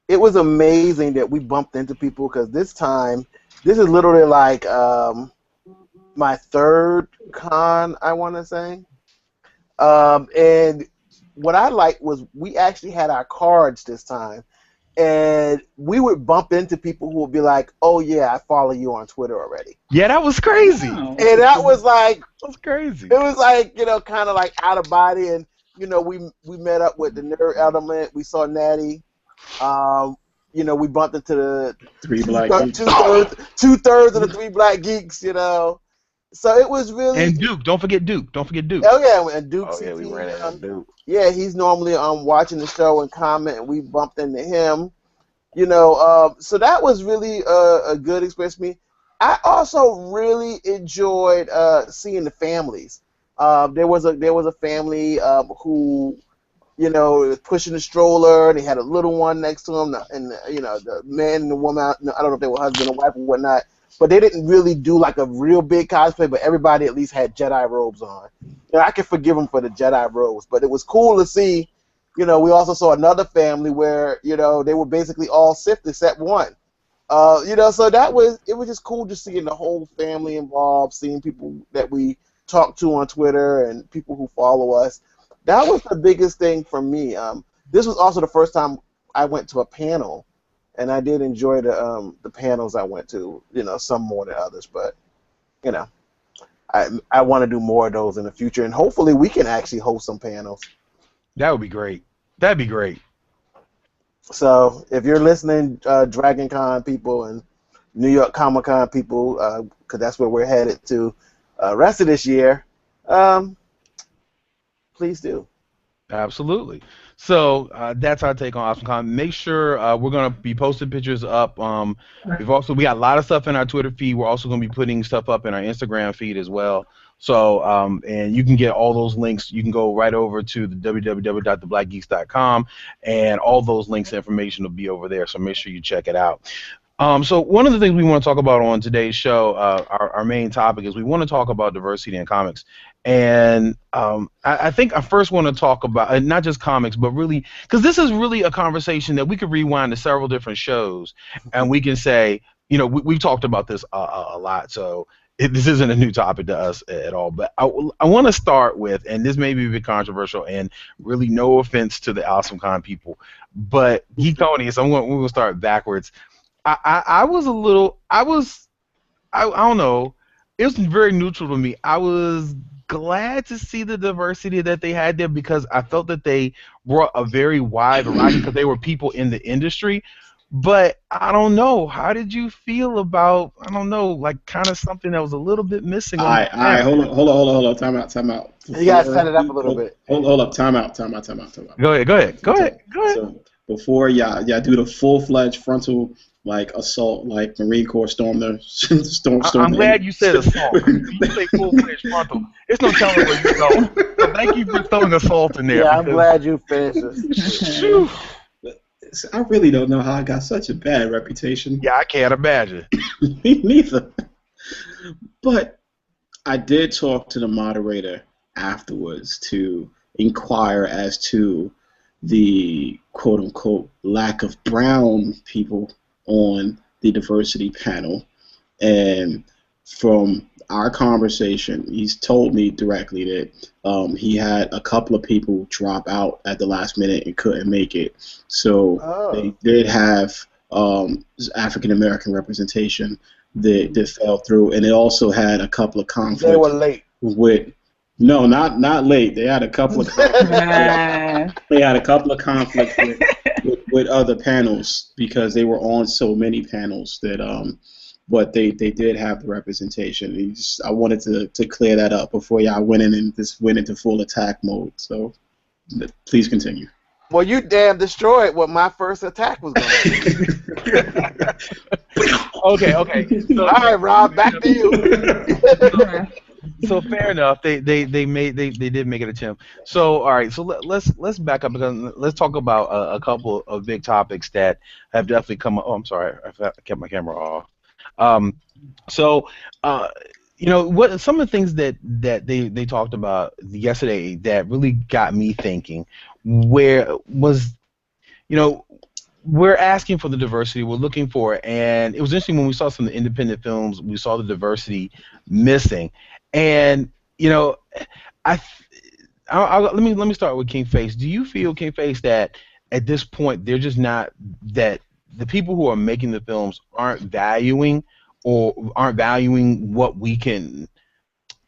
amazing that we bumped into people, because this is literally like my third con, I want to say. And what I liked was we actually had our cards this time, and we would bump into people who would be like, "Oh yeah, I follow you on Twitter already." Yeah, that was crazy. Wow. And that was like, that's crazy. It was like, you know, kind of like out of body, and you know, we met up with the Nerd Element. We saw Natty. You know, we bumped into the two-thirds of the three Black Geeks, you know. So it was really... And Duke. Don't forget Duke. Oh, yeah, and Duke. Oh, yeah, we ran into Duke. Yeah, he's normally watching the show and comment, and we bumped into him. You know, so that was really a good experience for me. I also really enjoyed seeing the families. There was a family who... You know, pushing the stroller, and he had a little one next to him, and you know, the man and the woman, I don't know if they were husband and wife or whatnot, but they didn't really do like a real big cosplay, but everybody at least had Jedi robes on. You know, I can forgive them for the Jedi robes, but it was cool to see. You know, we also saw another family where, you know, they were basically all Sith except one. You know, so it was just cool just seeing the whole family involved, seeing people that we talk to on Twitter and people who follow us. That was the biggest thing for me. This was also the first time I went to a panel, and I did enjoy the panels I went to. You know, some more than others, but you know, I want to do more of those in the future, and hopefully we can actually host some panels. That would be great. That'd be great. So if you're listening, Dragon Con people and New York Comic Con people, because that's where we're headed to rest of this year. Please do. Absolutely. So that's our take on AwesomeCon. Make sure we're gonna be posting pictures up. We got a lot of stuff in our Twitter feed. We're also gonna be putting stuff up in our Instagram feed as well. So and you can get all those links. You can go right over to the www.theblackgeeks.com, and all those links and information will be over there. So make sure you check it out. So one of the things we want to talk about on today's show, our main topic, is we want to talk about diversity in comics. And I think I first want to talk about not just comics, but really, because this is really a conversation that we could rewind to several different shows, and we can say, you know, we've talked about this a lot, so this isn't a new topic to us at all. But I want to start with, and this may be a bit controversial, and really no offense to the AwesomeCon people, but Geekdom, so we're going to start backwards. I don't know. it was very neutral to me. I was glad to see the diversity that they had there because I felt that they brought a very wide variety because they were people in the industry. But I don't know. How did you feel about, I don't know, like kind of something that was a little bit missing on the All right, panel? hold on. Time out. You gotta set it up a little bit. Hold up. Time out. Go ahead. So before y'all do the full-fledged frontal like assault, like Marine Corps storm the storm. I'm glad you said assault. You say full-fledged frontal. It's no telling where you go. So thank you for throwing assault in there. Yeah, I'm glad you finished this. Phew. I really don't know how I got such a bad reputation. Yeah, I can't imagine. Me neither. But I did talk to the moderator afterwards to inquire as to the quote-unquote lack of brown people on the diversity panel. And from our conversation, he's told me directly that he had a couple of people drop out at the last minute and couldn't make it. So they did have African-American representation that fell through. And it also had a couple of conflicts. They were late. No, not late. They had a couple of conflicts with other panels because they were on so many panels that but they did have the representation. I wanted to clear that up before y'all went in and just went into full attack mode. So please continue. Well, you damn destroyed what my first attack was going to be. Okay. So, all right, Rob, back to you. So fair enough. They did make an attempt. So all right. So let's back up because let's talk about a couple of big topics that have definitely come up. Oh, I'm sorry. I kept my camera off. What some of the things that they talked about yesterday that really got me thinking, where was, we're asking for the diversity, we're looking for it, and it was interesting when we saw some of the independent films, we saw the diversity missing, and let me start with King Face. Do you feel, King Face, that at this point they're just not, that the people who are making the films aren't valuing what we can,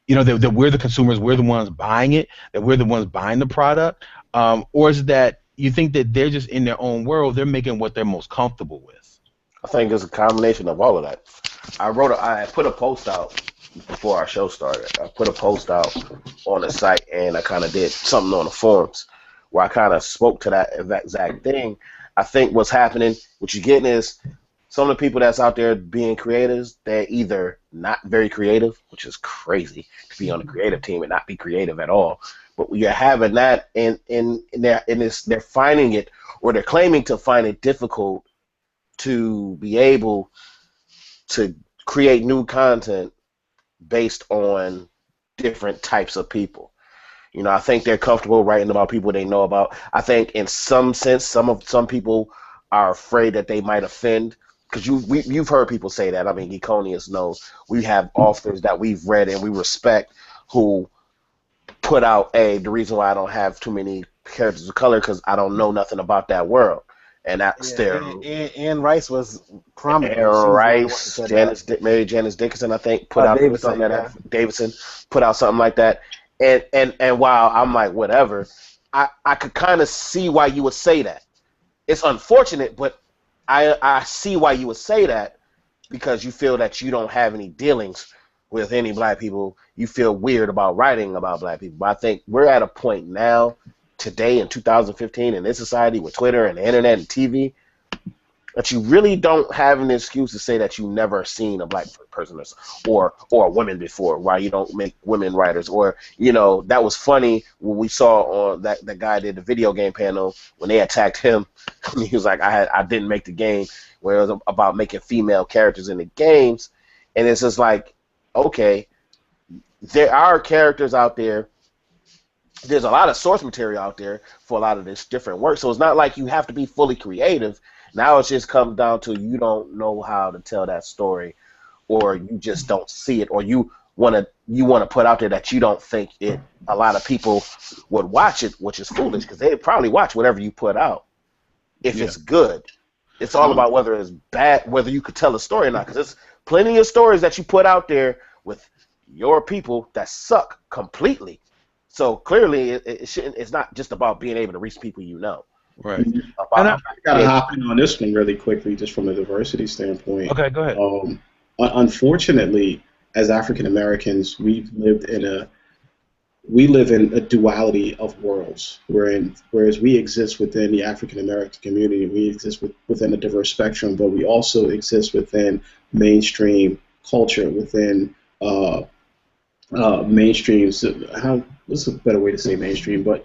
that we're the consumers, we're the ones buying it, that we're the ones buying the product, or is it that you think that they're just in their own world, they're making what they're most comfortable with? I think it's a combination of all of that. I put a post out before our show started. I put a post out on the site, and I kind of did something on the forums where I kind of spoke to that exact thing. I think what's happening, what you're getting is some of the people that's out there being creators, they're either not very creative, which is crazy to be on the creative team and not be creative at all. But you're having that, and they're finding it, or they're claiming to find it difficult to be able to create new content based on different types of people. I think they're comfortable writing about people they know about. I think in some sense, some people are afraid that they might offend, because you've heard people say that. I mean, Geekonius knows. We have authors that we've read and we respect who put out, the reason why I don't have too many characters of color because I don't know nothing about that world. And that's Anne Rice was prominent. Anne Rice, Mary Janice Dickinson, I think, put out something Davidson put out something like that. And while I'm like, whatever, I could kind of see why you would say that. It's unfortunate, but I see why you would say that, because you feel that you don't have any dealings with any black people. You feel weird about writing about black people. But I think we're at a point now, today in 2015, in this society with Twitter and the internet and TV, that you really don't have an excuse to say that you never seen a black person or a woman before, why you don't make women writers. Or, that was funny when we saw on that guy did the video game panel when they attacked him. He was like, I didn't make the game, where it was about making female characters in the games. And it's just like, okay, there are characters out there. There's a lot of source material out there for a lot of this different work. So it's not like you have to be fully creative. Now it just comes down to you don't know how to tell that story, or you just don't see it, or you want to put out there that you don't think a lot of people would watch it, which is foolish, because they probably watch whatever you put out if it's good. It's all about whether it's bad, whether you could tell a story or not, because there's plenty of stories that you put out there with your people that suck completely. So clearly, it shouldn't. It's not just about being able to reach people you know. Right. And About, I gotta hop in on this one really quickly, just from a diversity standpoint. okay, go ahead. Unfortunately, as African Americans, we live in a duality of worlds, whereas we exist within the African American community, we exist within a diverse spectrum, but we also exist within mainstream culture, within mainstream. What's a better way to say mainstream? But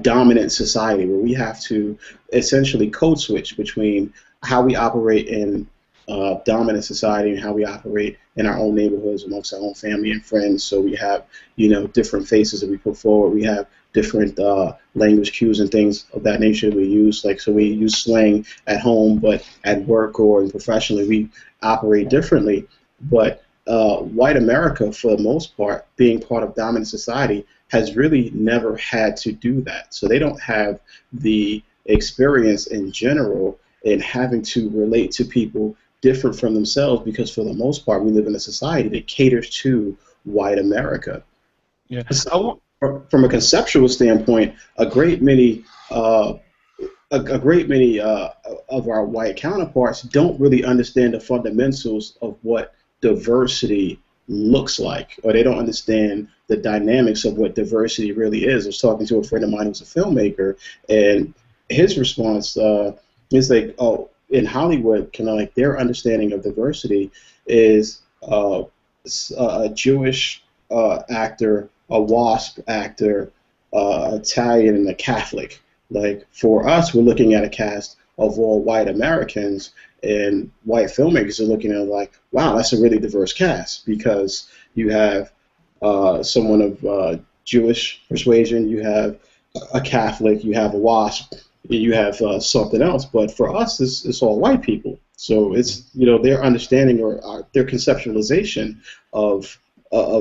dominant society, where we have to essentially code switch between how we operate in dominant society and how we operate in our own neighborhoods amongst our own family and friends. So we have, different faces that we put forward. We have different language cues and things of that nature we use. Like, so we use slang at home, but at work or professionally, we operate differently. But white America, for the most part, being part of dominant society, has really never had to do that. So they don't have the experience in general in having to relate to people different from themselves, because for the most part we live in a society that caters to white America. Yeah. So, from a conceptual standpoint, a great many of our white counterparts don't really understand the fundamentals of what diversity looks like, or they don't understand the dynamics of what diversity really is. I was talking to a friend of mine who's a filmmaker, and his response is like, oh, in Hollywood, kind of like their understanding of diversity is a Jewish actor, a WASP actor, Italian, and a Catholic. Like, for us, we're looking at a cast of all white Americans, and white filmmakers are looking at it like, wow, that's a really diverse cast, because you have someone of Jewish persuasion, you have a Catholic, you have a WASP, you have something else. But for us, it's all white people. So it's, their understanding or their conceptualization of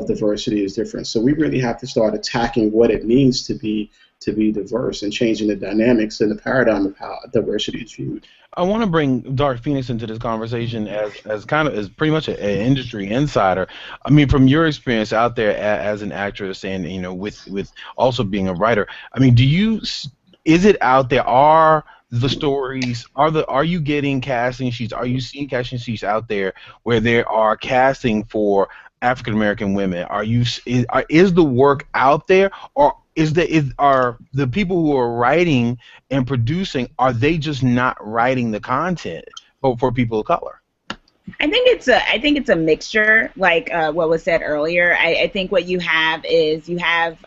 diversity is different. So we really have to start attacking what it means to be diverse and changing the dynamics and the paradigm of how diversity is viewed. I want to bring Dark Phoenix into this conversation as kind of as pretty much an industry insider. I mean, from your experience out there as an actress and with also being a writer. I mean, is it out there? Are the stories are you getting casting sheets? Are you seeing casting sheets out there where there are casting for African American women? Is the work out there, or are the people who are writing and producing, are they just not writing the content for people of color? I think it's a mixture, like what was said earlier. I think what you have is people.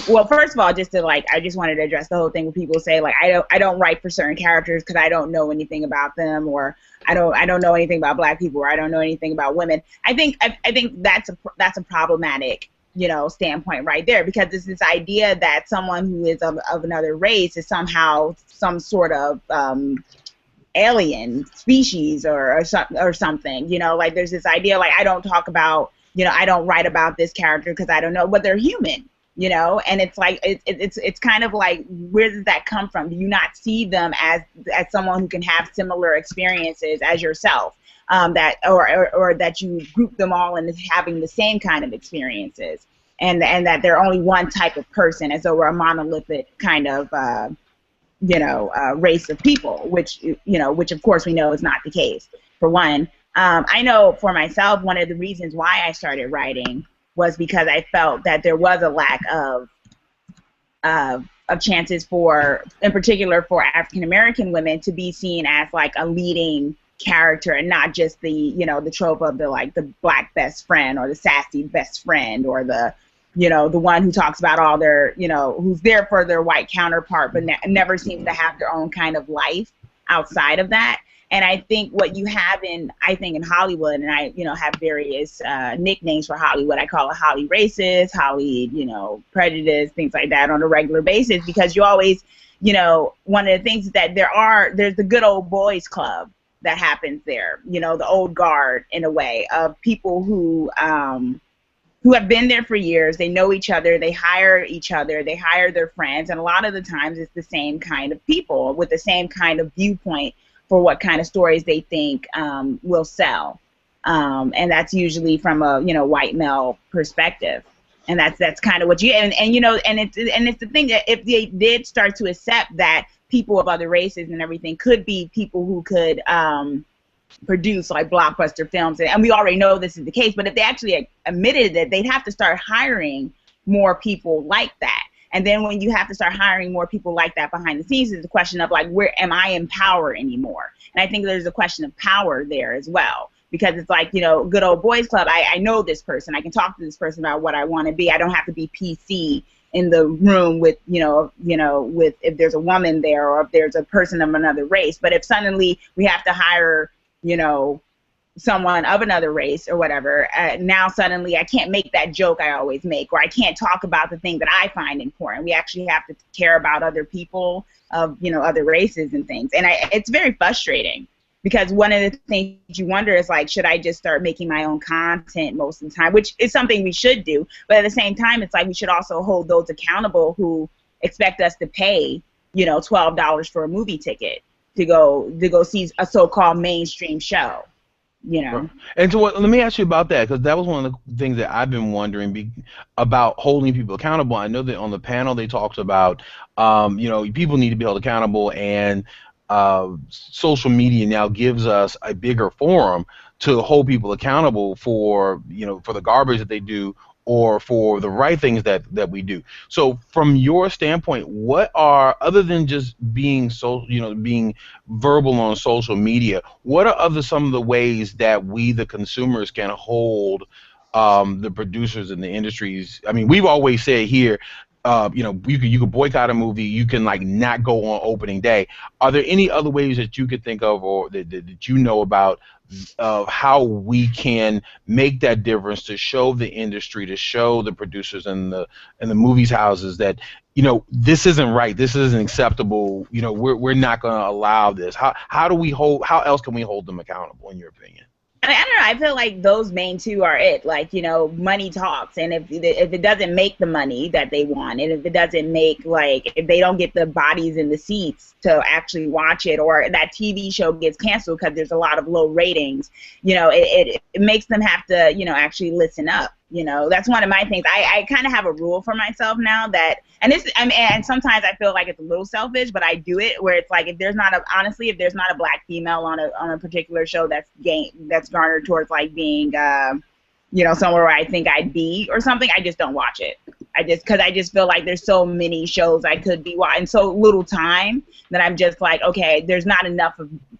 Well, first of all, I just wanted to address the whole thing where people say, like, I don't write for certain characters because I don't know anything about them, or I don't know anything about black people, or I don't know anything about women. I think that's a problematic standpoint right there, because it's this idea that someone who is of another race is somehow some sort of alien species or something. Like, there's this idea, like, I don't talk about, I don't write about this character because I don't know, but they're human. And it's like it's kind of like, where does that come from? Do you not see them as someone who can have similar experiences as yourself? That or that you group them all in having the same kind of experiences, and that they're only one type of person, as though we're a monolithic kind of race of people, which of course we know is not the case. For one, I know for myself, one of the reasons why I started writing was because I felt that there was a lack of chances in particular for African American women to be seen as like a leading character, and not just the trope of the black best friend or the sassy best friend, or the one who talks about all their who's there for their white counterpart but never seems to have their own kind of life outside of that. And I think what you have in Hollywood, and I have various nicknames for Hollywood. I call it Holly racist, Holly prejudice, things like that on a regular basis, because you always one of the things is that there's the good old boys club that happens there, the old guard, in a way, of people who have been there for years. They know each other, they hire each other, they hire their friends, and a lot of the times it's the same kind of people with the same kind of viewpoint for what kind of stories they think will sell. and that's usually from a white male perspective. And that's kind of what you and it's the thing that if they did start to accept that people of other races and everything could be people who could produce like blockbuster films, and we already know this is the case, but if they actually admitted that, they'd have to start hiring more people like that. And then when you have to start hiring more people like that behind the scenes, is the question of like, where am I in power anymore? And I think there's a question of power there as well. Because it's like, good old boys club. I know this person. I can talk to this person about what I want to be. I don't have to be PC in the room with, with if there's a woman there or if there's a person of another race. But if suddenly we have to hire, someone of another race or whatever, now suddenly I can't make that joke I always make, or I can't talk about the thing that I find important. We actually have to care about other people of, other races and things. And it's very frustrating. Because one of the things you wonder is like, should I just start making my own content most of the time, which is something we should do. But at the same time, it's like we should also hold those accountable who expect us to pay, $12 for a movie ticket to go see a so-called mainstream show. And so let me ask you about that, because that was one of the things that I've been wondering about holding people accountable. I know that on the panel they talked about, people need to be held accountable, and social media now gives us a bigger forum to hold people accountable for for the garbage that they do or for the right things that we do. So from your standpoint, what are, other than just being being verbal on social media, what are some of the ways that we, the consumers, can hold the producers and the industries? I mean, we've always said here, you could boycott a movie, you can like not go on opening day. Are there any other ways that you could think of, or that you know about, of how we can make that difference to show the industry, to show the producers and the movies houses that this isn't right, this isn't acceptable, we're not going to allow this? How else can we hold them accountable, in your opinion? I don't know. I feel like those main two are it. Like, money talks. And if it doesn't make the money that they want, and if it doesn't make, like, if they don't get the bodies in the seats to actually watch it, or that TV show gets canceled because there's a lot of low ratings, it makes them have to, actually listen up. That's one of my things. I kind of have a rule for myself now that, and sometimes I feel like it's a little selfish, but I do it where it's like, if there's not a black female on a particular show that's garnered towards like being, somewhere where I think I'd be or something, I just don't watch it. Because I just feel like there's so many shows I could be watching, so little time that I'm just like, okay, there's not enough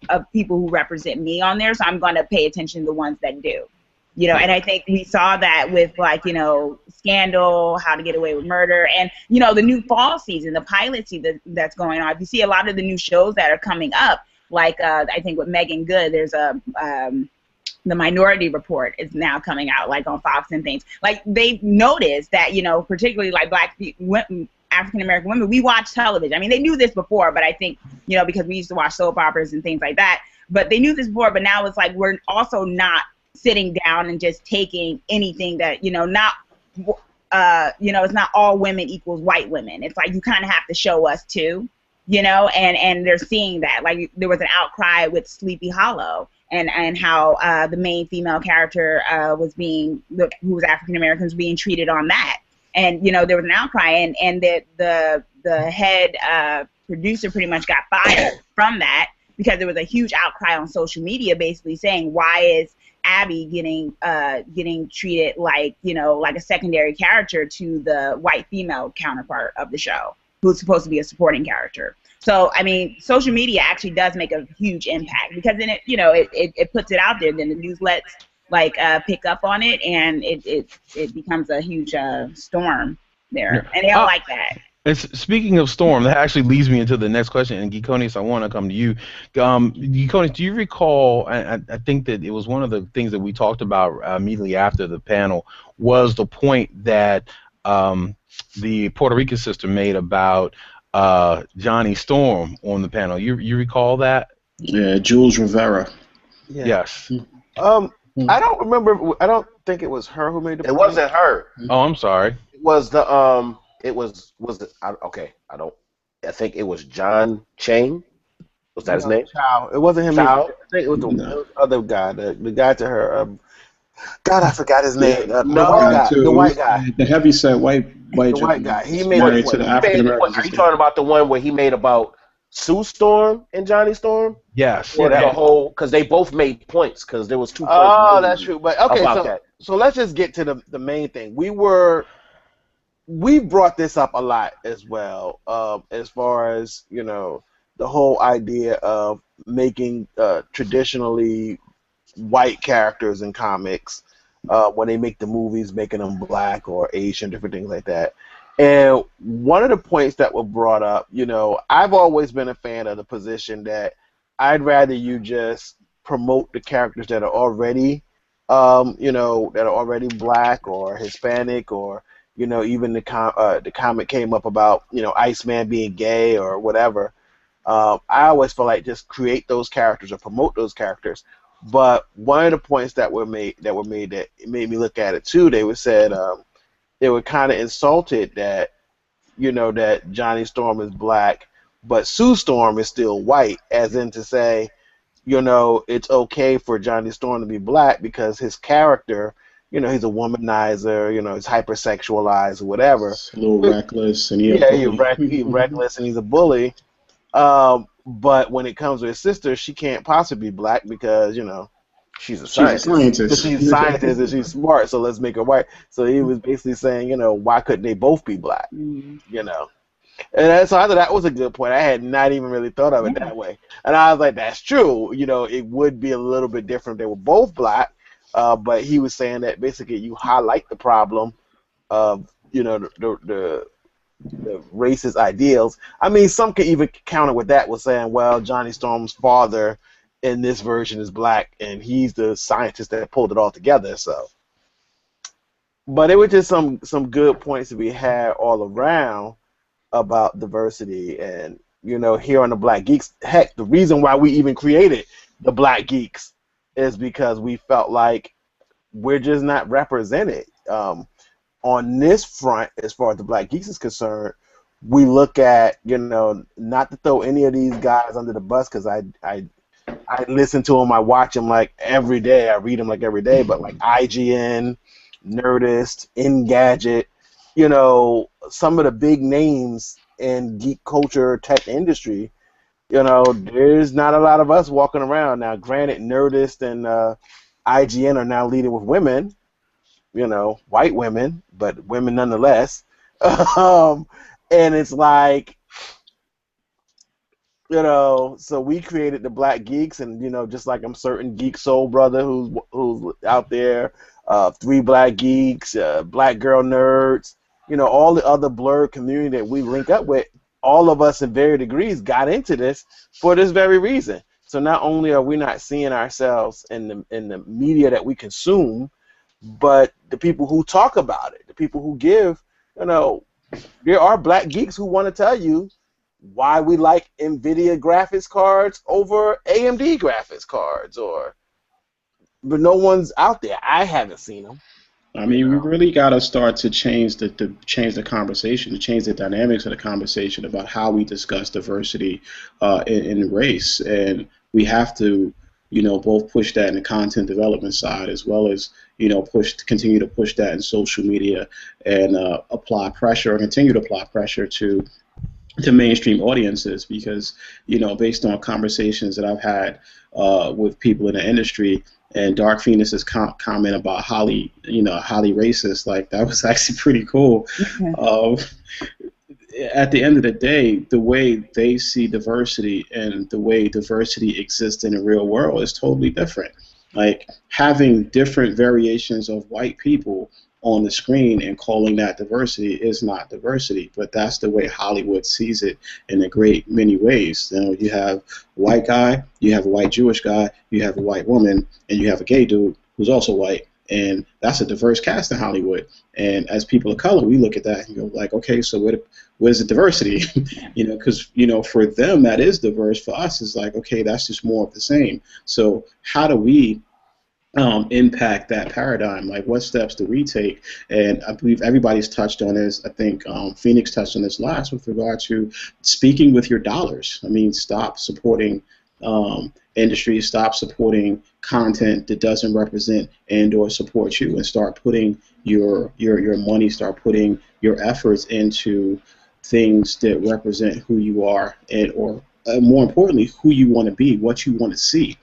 of people who represent me on there, so I'm going to pay attention to the ones that do. And I think we saw that with, like, Scandal, How to Get Away with Murder, and, the new fall season, the pilot season that's going on. If you see a lot of the new shows that are coming up, like, I think with Megan Good, there's the Minority Report is now coming out, like, on Fox and things. Like, they've noticed that, particularly, like, African-American women, we watch television. I mean, they knew this before, but I think, because we used to watch soap operas and things like that, but they knew this before, but now it's like we're also not sitting down and just taking anything that, it's not all women equals white women. It's like you kind of have to show us too, and they're seeing that. Like, there was an outcry with Sleepy Hollow and how the main female character who was African American, was being treated on that. And, there was an outcry, and the head producer pretty much got fired from that because there was a huge outcry on social media basically saying, why is Abby getting treated like, like a secondary character to the white female counterpart of the show, who's supposed to be a supporting character. So, I mean, social media actually does make a huge impact, because then it puts it out there, then the news lets pick up on it, and it becomes a huge storm there, and they don't like that. And speaking of storm, that actually leads me into the next question. And Geekonis, I want to come to you. Geekonis, do you recall? I think that it was one of the things that we talked about immediately after the panel, was the point that the Puerto Rican sister made about Johnny Storm on the panel. You recall that? Yeah, Jules Rivera. Yeah. Yes. I don't remember. I don't think it was her who made the point. It wasn't her. Oh, I'm sorry. It was the I think it was John Chang Was that his No, name? Chow. It wasn't him either. Child? I think it was No. the other guy, the guy to her. God, I forgot his Yeah, name. The No, white guy guy. The too. white guy. The heavyset white The white gentleman guy. He that's made a married to point. the he African made the point. American Are you sister. talking about the one where he made about Sue Storm and Johnny Storm? Yes. Or Yeah. the whole, because they both made points, because there was 2 points Oh, that's made true. But okay, about so that. let's just get to the main thing. We brought this up a lot as well, as far as the whole idea of making traditionally white characters in comics, when they make the movies, making them black or Asian, different things like that. And one of the points that were brought up, I've always been a fan of the position that I'd rather you just promote the characters that are already, that are already black or Hispanic, or even the comic came up about Iceman being gay or whatever. I always feel like just create those characters or promote those characters. But one of the points that were made that it made me look at it too. They were kind of insulted that that Johnny Storm is black, but Sue Storm is still white, as in to say, it's okay for Johnny Storm to be black because his character, he's a womanizer, he's hypersexualized or whatever. It's a little reckless, and he a Yeah, bully. he's reckless and he's a bully. But when it comes to his sister, she can't possibly be black because she's a She's a scientist. scientist. She's a scientist and she's smart, so let's make her white. So he was basically saying, why couldn't they both be black? And so I thought that was a good point. I had not even really thought of it that way. And I was like, that's true. It would be a little bit different if they were both black. But he was saying that basically you highlight the problem of, the racist ideals. I mean, some can even counter with that with saying, well, Johnny Storm's father in this version is black and he's the scientist that pulled it all together. So, but it was just some good points to be had all around about diversity. And here on the Black Geeks, heck, the reason why we even created the Black Geeks is because we felt like we're just not represented on this front. As far as the Black Geeks is concerned, we look at, not to throw any of these guys under the bus, because I listen to them, I watch them like every day, I read them like every day, but like IGN, Nerdist, Engadget, some of the big names in geek culture tech industry, there's not a lot of us walking around. Now, granted, Nerdist and IGN are now leading with women, white women, but women nonetheless. And it's like, so we created the Black Geeks, and just like I'm certain Geek Soul Brother who's out there, Three Black Geeks, Black Girl Nerds, all the other blurred community that we link up with, all of us in varying degrees got into this for this very reason. So not only are we not seeing ourselves in the media that we consume, but the people who talk about it, the people who give, there are Black Geeks who want to tell you why we like NVIDIA graphics cards over AMD graphics cards, but no one's out there. I haven't seen them. I mean, we really got to start to change the conversation, to change the dynamics of the conversation about how we discuss diversity in race, and we have to, both push that in the content development side, as well as continue to push that in social media, and apply pressure, or continue to apply pressure to mainstream audiences, because based on conversations that I've had with people in the industry, and Dark Phoenix's comment about Holly, Holly racist, like that was actually pretty cool. At the end of the day, the way they see diversity and the way diversity exists in the real world is totally different. Like, having different variations of white people on the screen and calling that diversity is not diversity, but that's the way Hollywood sees it in a great many ways. You have a white guy, you have a white Jewish guy, you have a white woman, and you have a gay dude who's also white, and that's a diverse cast in Hollywood. And as people of color, we look at that and go like, okay, so where's the diversity? Because for them that is diverse. For us, it's like, okay, that's just more of the same. So how do we impact that paradigm? Like, what steps do we take? And I believe everybody's touched on this. I think Phoenix touched on this last with regard to speaking with your dollars. I mean, stop supporting industries, stop supporting content that doesn't represent and/or support you, and start putting your money, start putting your efforts into things that represent who you are, and or more importantly, who you want to be, what you want to see.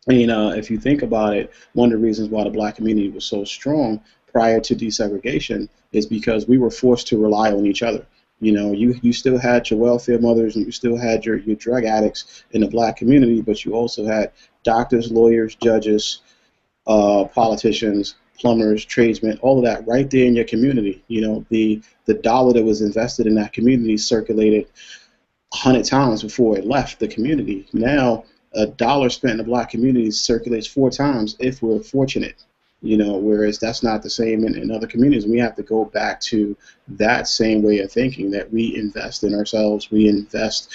I mean, if you think about it, one of the reasons why the black community was so strong prior to desegregation is because we were forced to rely on each other. You know, you still had your welfare mothers and you still had your drug addicts in the black community, but you also had doctors, lawyers, judges, politicians, plumbers, tradesmen, all of that right there in your community. You know, the dollar that was invested in that community circulated 100 times before it left the community. Now, a dollar spent in the black community circulates 4 times if we're fortunate. You know, whereas that's not the same in other communities. We have to go back to that same way of thinking, that we invest in ourselves, we invest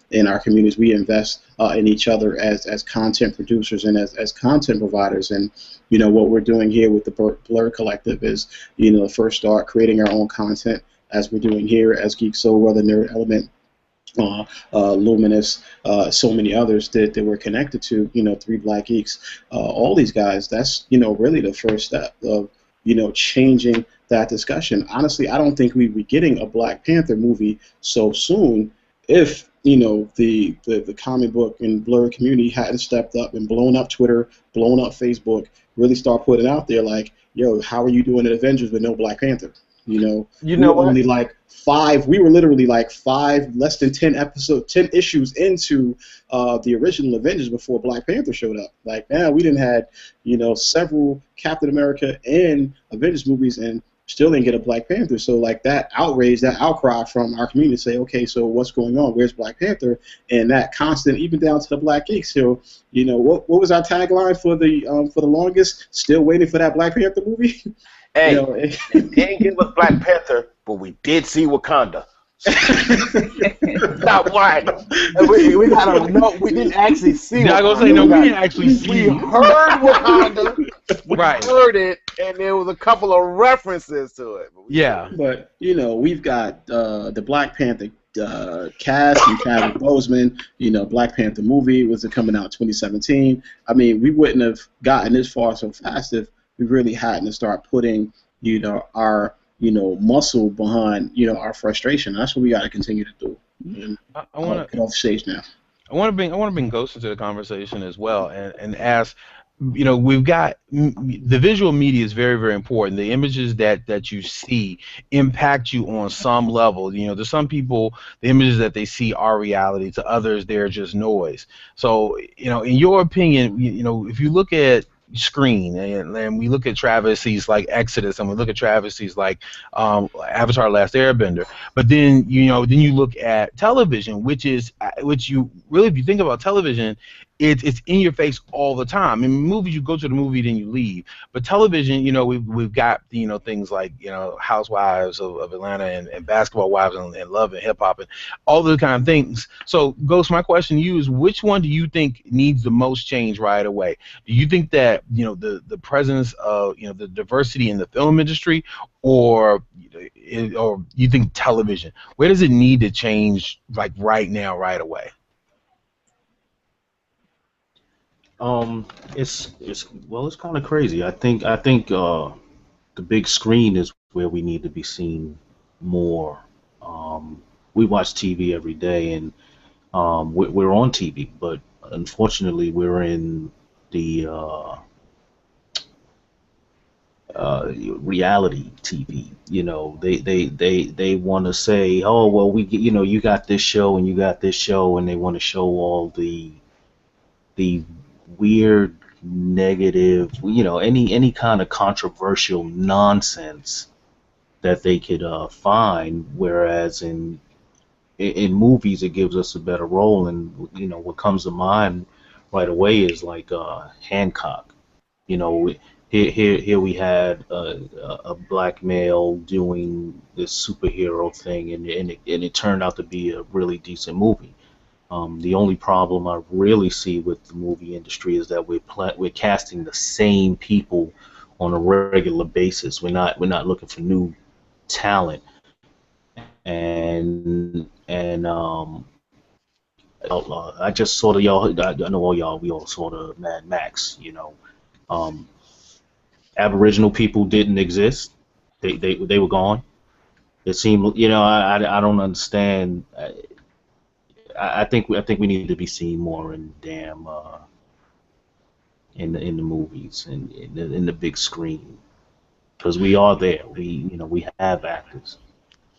in our communities, we invest in each other as content producers and as content providers. And, you know, what we're doing here with the Blur Collective is, you know, first start creating our own content, as we're doing here as Geek Soul, Brother Nerd Element, Luminous, so many others that we're connected to, you know, Three Black Geeks, all these guys. That's, you know, really the first step of, you know, changing that discussion. Honestly, I don't think we'd be getting a Black Panther movie so soon if, you know, the comic book and Blur community hadn't stepped up and blown up Twitter, blown up Facebook, really start putting out there like, yo, how are you doing at Avengers with no Black Panther? You know, You know what? only like 5. We were literally like 5, less than 10 issues into the original Avengers before Black Panther showed up. Like, now we didn't had, you know, several Captain America and Avengers movies and still didn't get a Black Panther. So like that outrage, that outcry from our community to say, okay, so what's going on? Where's Black Panther? And that constant, even down to the Black Geeks. So, you know, what was our tagline for the longest? Still waiting for that Black Panther movie. Hey, You know, they didn't give us Black Panther, but we did see Wakanda. Stop whining. We gotta know. We didn't actually see. Yeah, I was gonna say no. We didn't actually see. We heard Wakanda. We Right. heard it, and there was a couple of references to it. But Yeah. But, you know, we've got the Black Panther cast and Chadwick Boseman. You know, Black Panther movie was coming out 2017. I mean, we wouldn't have gotten this far so fast if we really hadn't to start putting, you know, our, you know, muscle behind, you know, our frustration. That's what we got to continue to do. And I I'll want to. get off stage now. I want to bring Ghost into the conversation as well, and ask, you know, we've got the visual media is very, very important. The images that you see impact you on some level. You know, to some people, the images that they see are reality. To others, they're just noise. So, you know, in your opinion, you know, if you look at screen and we look at travesties like Exodus and we look at travesties like Avatar: Last Airbender, but then then you look at television, which you really, if you think about television, it's in your face all the time. In movies, you go to the movie, then you leave. But television, you know, we've got, you know, things like, you know, Housewives of Atlanta and Basketball Wives and Love and Hip Hop and all those kind of things. So, Ghost, my question to you is, which one do you think needs the most change right away? Do you think that, you know, the presence of, you know, the diversity in the film industry, or you think television? Where does it need to change, like right now, right away? It's kind of crazy. I think the big screen is where we need to be seen more. We watch TV every day, and we're on TV, but unfortunately, we're in the reality TV. You know, they want to say, oh well, you know, you got this show and you got this show, and they want to show all the weird, negative, you know, any kind of controversial nonsense that they could find. Whereas in movies, it gives us a better role. And you know, what comes to mind right away is like Hancock. You know, here we had a black male doing this superhero thing, and it turned out to be a really decent movie. The only problem I really see with the movie industry is that we're casting the same people on a regular basis. We're not looking for new talent, and I just sort of y'all. I know all y'all. We all sort of Mad Max. Um, Aboriginal people didn't exist. They were gone. It seemed. I don't understand. I think we need to be seen more in damn in the movies and in the big screen, because we are there. We have actors.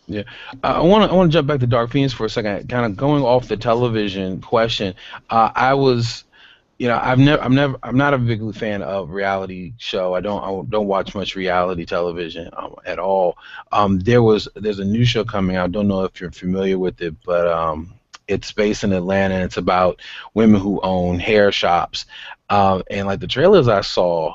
Yeah, I want to jump back to Dark Phoenix for a second. Kind of going off the television question. I was, I'm not a big fan of reality show. I don't watch much reality television at all. There's a new show coming out. I don't know if you're familiar with it, but it's based in Atlanta, and it's about women who own hair shops. And like the trailers I saw,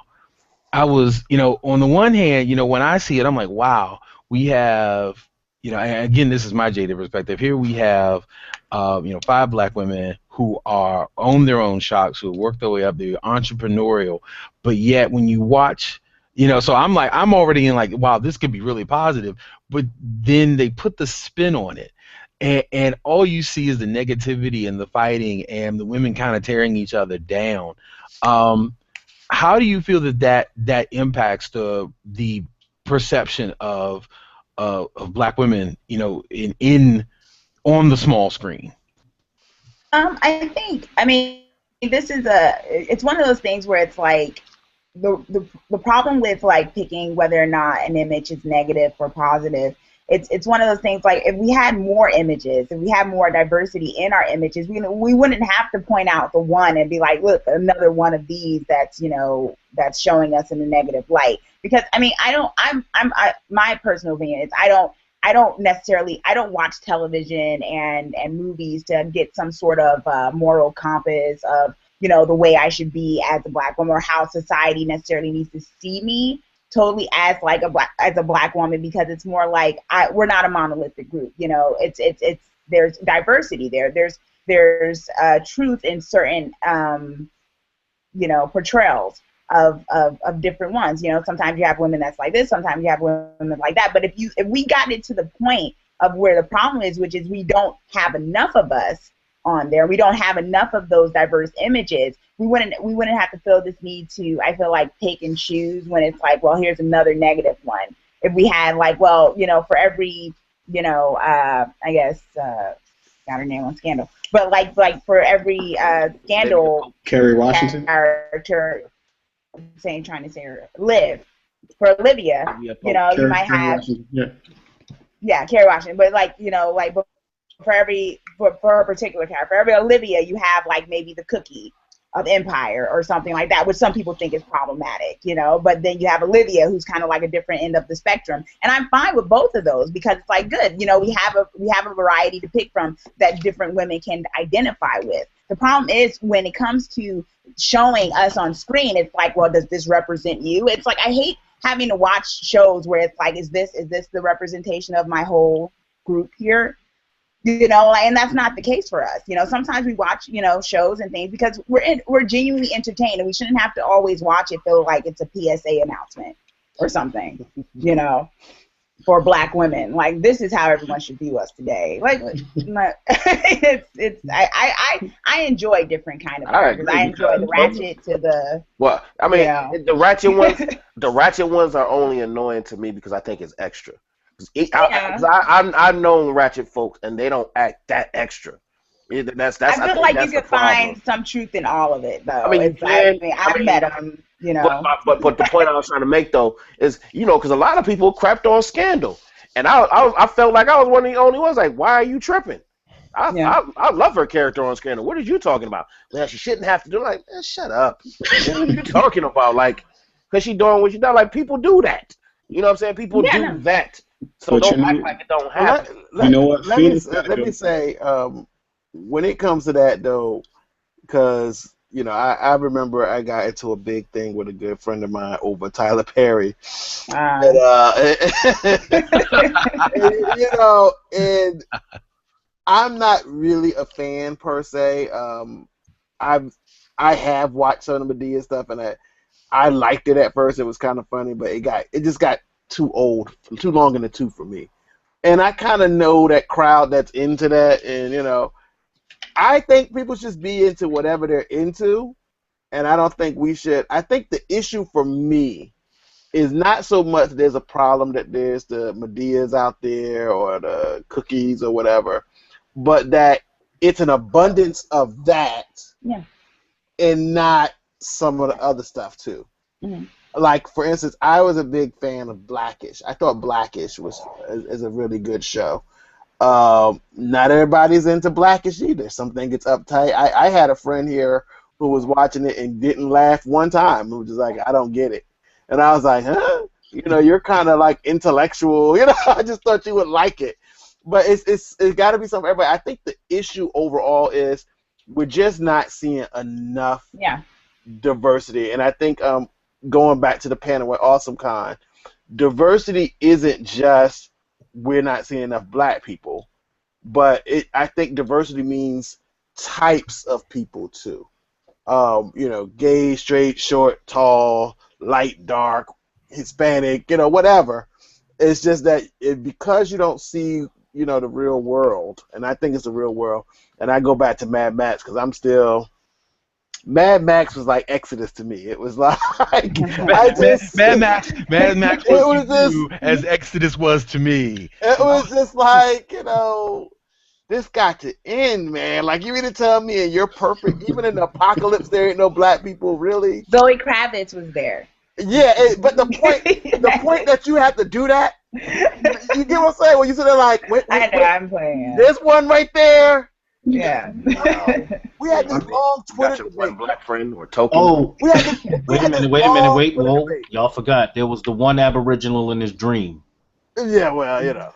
I was, on the one hand, when I see it, I'm like, wow, we have, and again, this is my jaded perspective. Here we have, 5 black women who own their own shops, who work their way up, they're entrepreneurial, but yet when you watch, so I'm already in like, wow, this could be really positive, but then they put the spin on it. And all you see is the negativity and the fighting and the women kind of tearing each other down. How do you feel that impacts the perception of black women, in on the small screen? It's one of those things where it's like the problem with like picking whether or not an image is negative or positive. It's one of those things like if we had more images, if we had more diversity in our images, we wouldn't have to point out the one and be like, look, another one of these that's that's showing us in a negative light. Because my personal opinion is I don't watch television and movies to get some sort of moral compass of the way I should be as a black woman, or how society necessarily needs to see me totally as like a black woman, because it's more like we're not a monolithic group. It's there's diversity there. There's truth in certain portrayals of different ones. Sometimes you have women that's like this, sometimes you have women like that. But if we got it to the point of where the problem is, which is we don't have enough of us on there, we don't have enough of those diverse images, we wouldn't have to feel this need to, I feel like, pick and choose when it's like, well, here's another negative one. If we had like, well, for every, I guess, got her name on Scandal, but like for every Scandal Kerry Washington character, trying to say her, Liv, for Olivia, you might have, Kerry Washington, but like, for her particular character, for every Olivia, you have like maybe the Cookie of Empire or something like that, which some people think is problematic, but then you have Olivia, who's kind of like a different end of the spectrum, and I'm fine with both of those because it's like good, we have a variety to pick from that different women can identify with. The problem is when it comes to showing us on screen, it's like, well, does this represent you? It's like I hate having to watch shows where it's like, is this the representation of my whole group here? And that's not the case for us. Sometimes we watch, shows and things because we're genuinely entertained, and we shouldn't have to always watch it feel like it's a PSA announcement or something, for black women. Like, this is how everyone should view us today. Like, I enjoy different kind of characters. I enjoy the ratchet to the. Well, I mean, the ratchet ones are only annoying to me because I think it's extra. I've known ratchet folks, and they don't act that extra. I feel like you could find some truth in all of it, though. I've met them, But the point I was trying to make, though, is, because a lot of people crapped on Scandal, and I felt like I was one of the only ones. Like, why are you tripping? I love her character on Scandal. What are you talking about? Well, she shouldn't have to do. Like, man, shut up. What are you talking about? Like, because she doing what she does. Like, people do that. You know what I'm saying? People do that. So don't act like it don't happen. Let me say, when it comes to that, though, because, I remember I got into a big thing with a good friend of mine over Tyler Perry. And I'm not really a fan per se. I have watched some of the Medea stuff, and I liked it at first. It was kind of funny, but it just got too old, too long in the tooth for me. And I kind of know that crowd that's into that, and I think people should be into whatever they're into, and I don't think we should. I think the issue for me is not so much there's a problem that there's the Medeas out there or the cookies or whatever, but that it's an abundance of that, Yeah. and not some of the other stuff too. Mhm. Like for instance, I was a big fan of Blackish. I thought Blackish is a really good show. Not everybody's into Blackish either. Something gets uptight. I had a friend here who was watching it and didn't laugh one time. Who was just like, I don't get it. And I was like, huh? You're kind of like intellectual. I just thought you would like it. But it's got to be something for everybody. I think the issue overall is we're just not seeing enough diversity. And I think going back to the panel with AwesomeCon, diversity isn't just we're not seeing enough black people, but I think diversity means types of people too. Gay, straight, short, tall, light, dark, Hispanic, whatever. It's just that because you don't see, the real world, and I think it's the real world, and I go back to Mad Max because Mad Max was like Exodus to me. It was like Mad Max was to you as Exodus was to me. It was just like, this got to end, man. Like, you mean to tell me in your perfect, even in the apocalypse, there ain't no black people, really? Zoe Kravitz was there. Yeah, but the point that you have to do that, you get what I'm saying? When you sit there like, wait, I know, I'm playing. There's one right there. Yeah. We had this long Twitter debate. One black friend or token. Oh, We had this, wait a minute. Whoa, y'all forgot. There was the one Aboriginal in his dream. Yeah, well,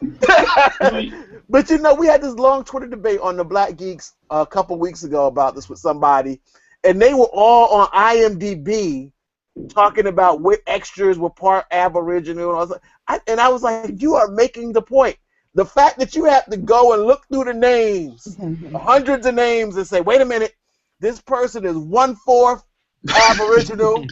But we had this long Twitter debate on the Black Geeks a couple weeks ago about this with somebody, and they were all on IMDb talking about what extras were part Aboriginal, and I was like, you are making the point. The fact that you have to go and look through the names, hundreds of names, and say, wait a minute, this person is 1/4 Aboriginal.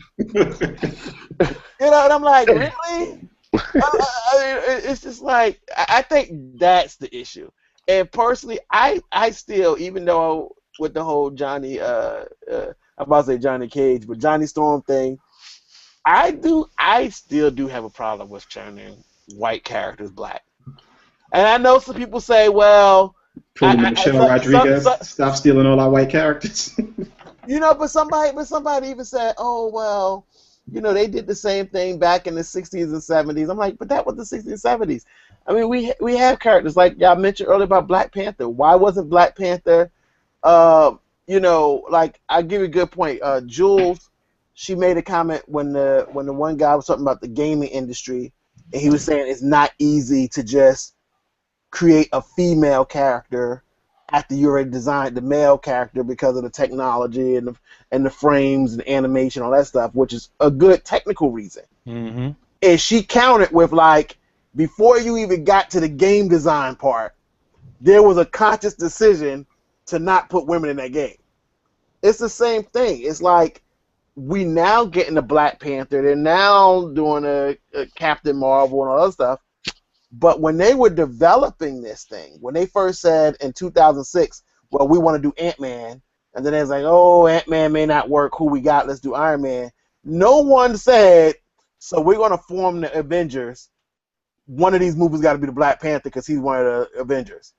And I'm like, really? It's just like, I think that's the issue. And personally, I still, even though with the whole Johnny, I'm about to say Johnny Cage, but Johnny Storm thing, I still do have a problem with turning white characters black. And I know some people say, well, Michelle Rodriguez, stop stealing all our white characters. But somebody even said, oh, well, they did the same thing back in the 60s and 70s. I'm like, but that was the 60s and 70s. I mean, we have characters like y'all mentioned earlier about Black Panther. Why wasn't Black Panther? Like, I'll give you a good point. Jules, she made a comment when the one guy was talking about the gaming industry, and he was saying it's not easy to just create a female character after you already designed the male character because of the technology and the frames and animation, all that stuff, which is a good technical reason. Mm-hmm. And she countered with, like, before you even got to the game design part, there was a conscious decision to not put women in that game. It's the same thing. It's like we now getting the Black Panther. They're now doing a Captain Marvel and all that stuff. But when they were developing this thing, when they first said in 2006, well, we want to do Ant-Man, and then they was like, oh, Ant-Man may not work, who we got, let's do Iron Man. No one said, so we're going to form the Avengers. One of these movies got to be the Black Panther because he's one of the Avengers.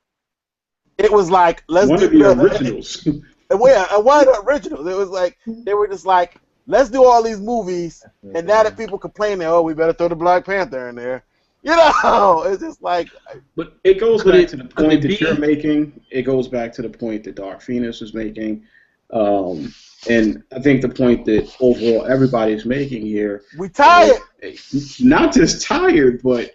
It was like, let's one do of the originals. And one of the originals. It was like, they were just like, let's do all these movies, and now that people complaining, oh, we better throw the Black Panther in there. It's just like. But it goes back to the point that you're making. It goes back to the point that Dark Phoenix was making. And I think the point that overall everybody's making here. We tired. Not just tired, but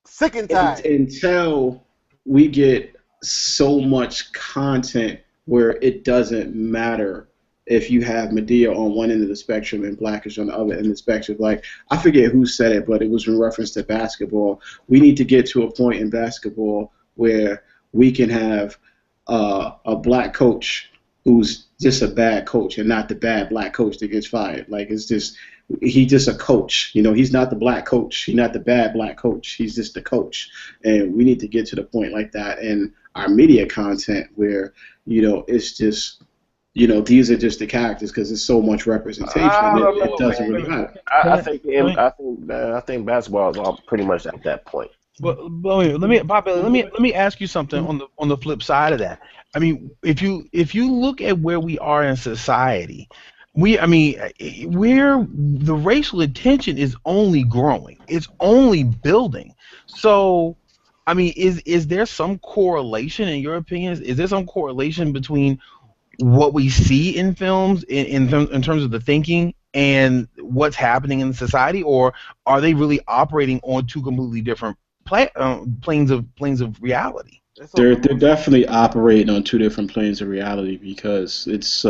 sick and tired. Until we get so much content where it doesn't matter if you have Medea on one end of the spectrum and Blackish on the other end of the spectrum. Like, I forget who said it, but it was in reference to basketball. We need to get to a point in basketball where we can have a black coach who's just a bad coach and not the bad black coach that gets fired. Like, it's just, he's just a coach. You know, he's not the black coach. He's not the bad black coach. He's just the coach. And we need to get to the point like that in our media content where, you know, it's just, you know, these are just the characters because there's so much representation. It doesn't really matter. I think basketball is all pretty much at that point. But wait, let me ask you something on the flip side of that. I mean, if you look at where we are in society, where the racial tension is only growing, it's only building. So, I mean, is there some correlation in your opinion? Is there some correlation between what we see in films in terms of the thinking and what's happening in society, or are they really operating on two completely different planes of reality? They're definitely operating on two different planes of reality because it's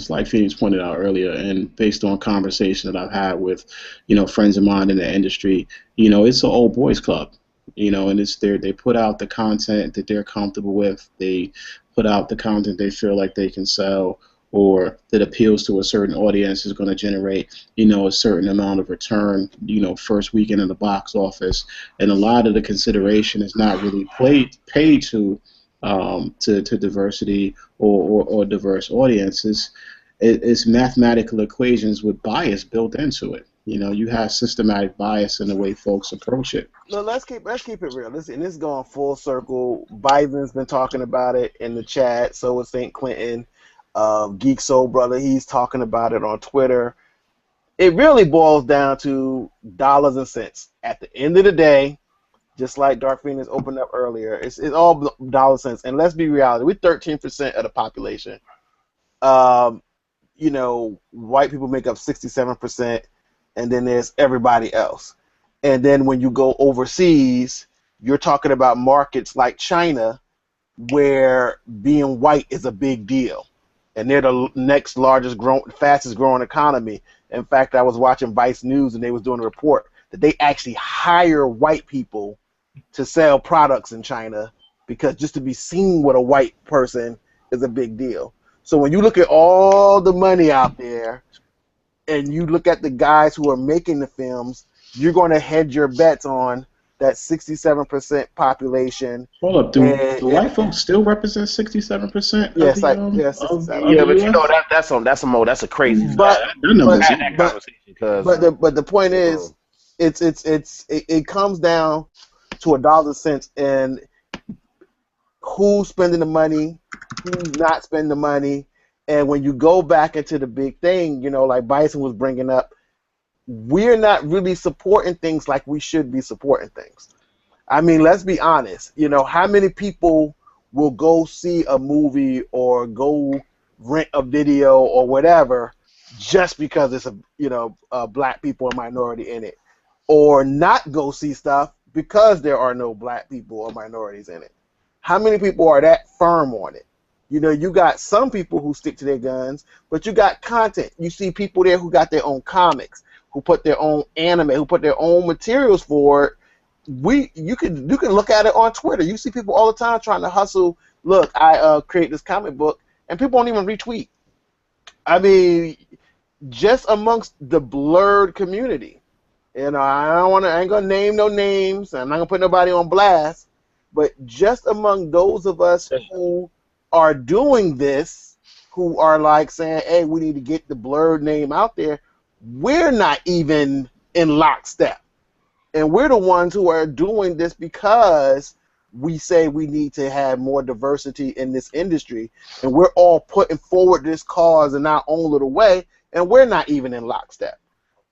like Phoenix pointed out earlier, and based on conversation that I've had with, you know, friends of mine in the industry, you know, it's an old boys club, you know, and it's they put out the content that they're comfortable with. They put out the content they feel like they can sell or that appeals to a certain audience is going to generate, you know, a certain amount of return, you know, first weekend in the box office. And a lot of the consideration is not really paid to diversity or diverse audiences. It's mathematical equations with bias built into it. You know, you have systematic bias in the way folks approach it. No, let's keep it real. This is going full circle. Biden's been talking about it in the chat. So is St. Clinton. Geek Soul Brother, he's talking about it on Twitter. It really boils down to dollars and cents. At the end of the day, just like Dark Phoenix opened up earlier, it's all dollars and cents. And let's be reality, we're 13% of the population. You know, white people make up 67%, and then there's everybody else. And then when you go overseas, you're talking about markets like China, where being white is a big deal. And they're the next fastest growing economy. In fact, I was watching Vice News, and they was doing a report that they actually hire white people to sell products in China because just to be seen with a white person is a big deal. So when you look at all the money out there, and you look at the guys who are making the films, you're going to hedge your bets on that 67% population. Hold up, do white folks still represent 67%? Yes, but you know that's a crazy. But the point is, it comes down to a dollar cents and who's spending the money, who's not spending the money, and when you go back into the big thing, you know, like Bison was bringing up, we're not really supporting things like we should be supporting things. I mean, let's be honest. You know, how many people will go see a movie or go rent a video or whatever just because it's black people or minority in it, or not go see stuff because there are no black people or minorities in it? How many people are that firm on it? You know, you got some people who stick to their guns, but you got content. You see people there who got their own comics, who put their own anime, who put their own materials for it. You can look at it on Twitter. You see people all the time trying to hustle. Look, I create this comic book, and people don't even retweet. I mean, just amongst the blurred community. You know, I ain't gonna name no names. I'm not gonna put nobody on blast. But just among those of us who are doing this, who are like saying, "Hey, we need to get the blurred name out there," we're not even in lockstep. And we're the ones who are doing this because we say we need to have more diversity in this industry. And we're all putting forward this cause in our own little way, and we're not even in lockstep.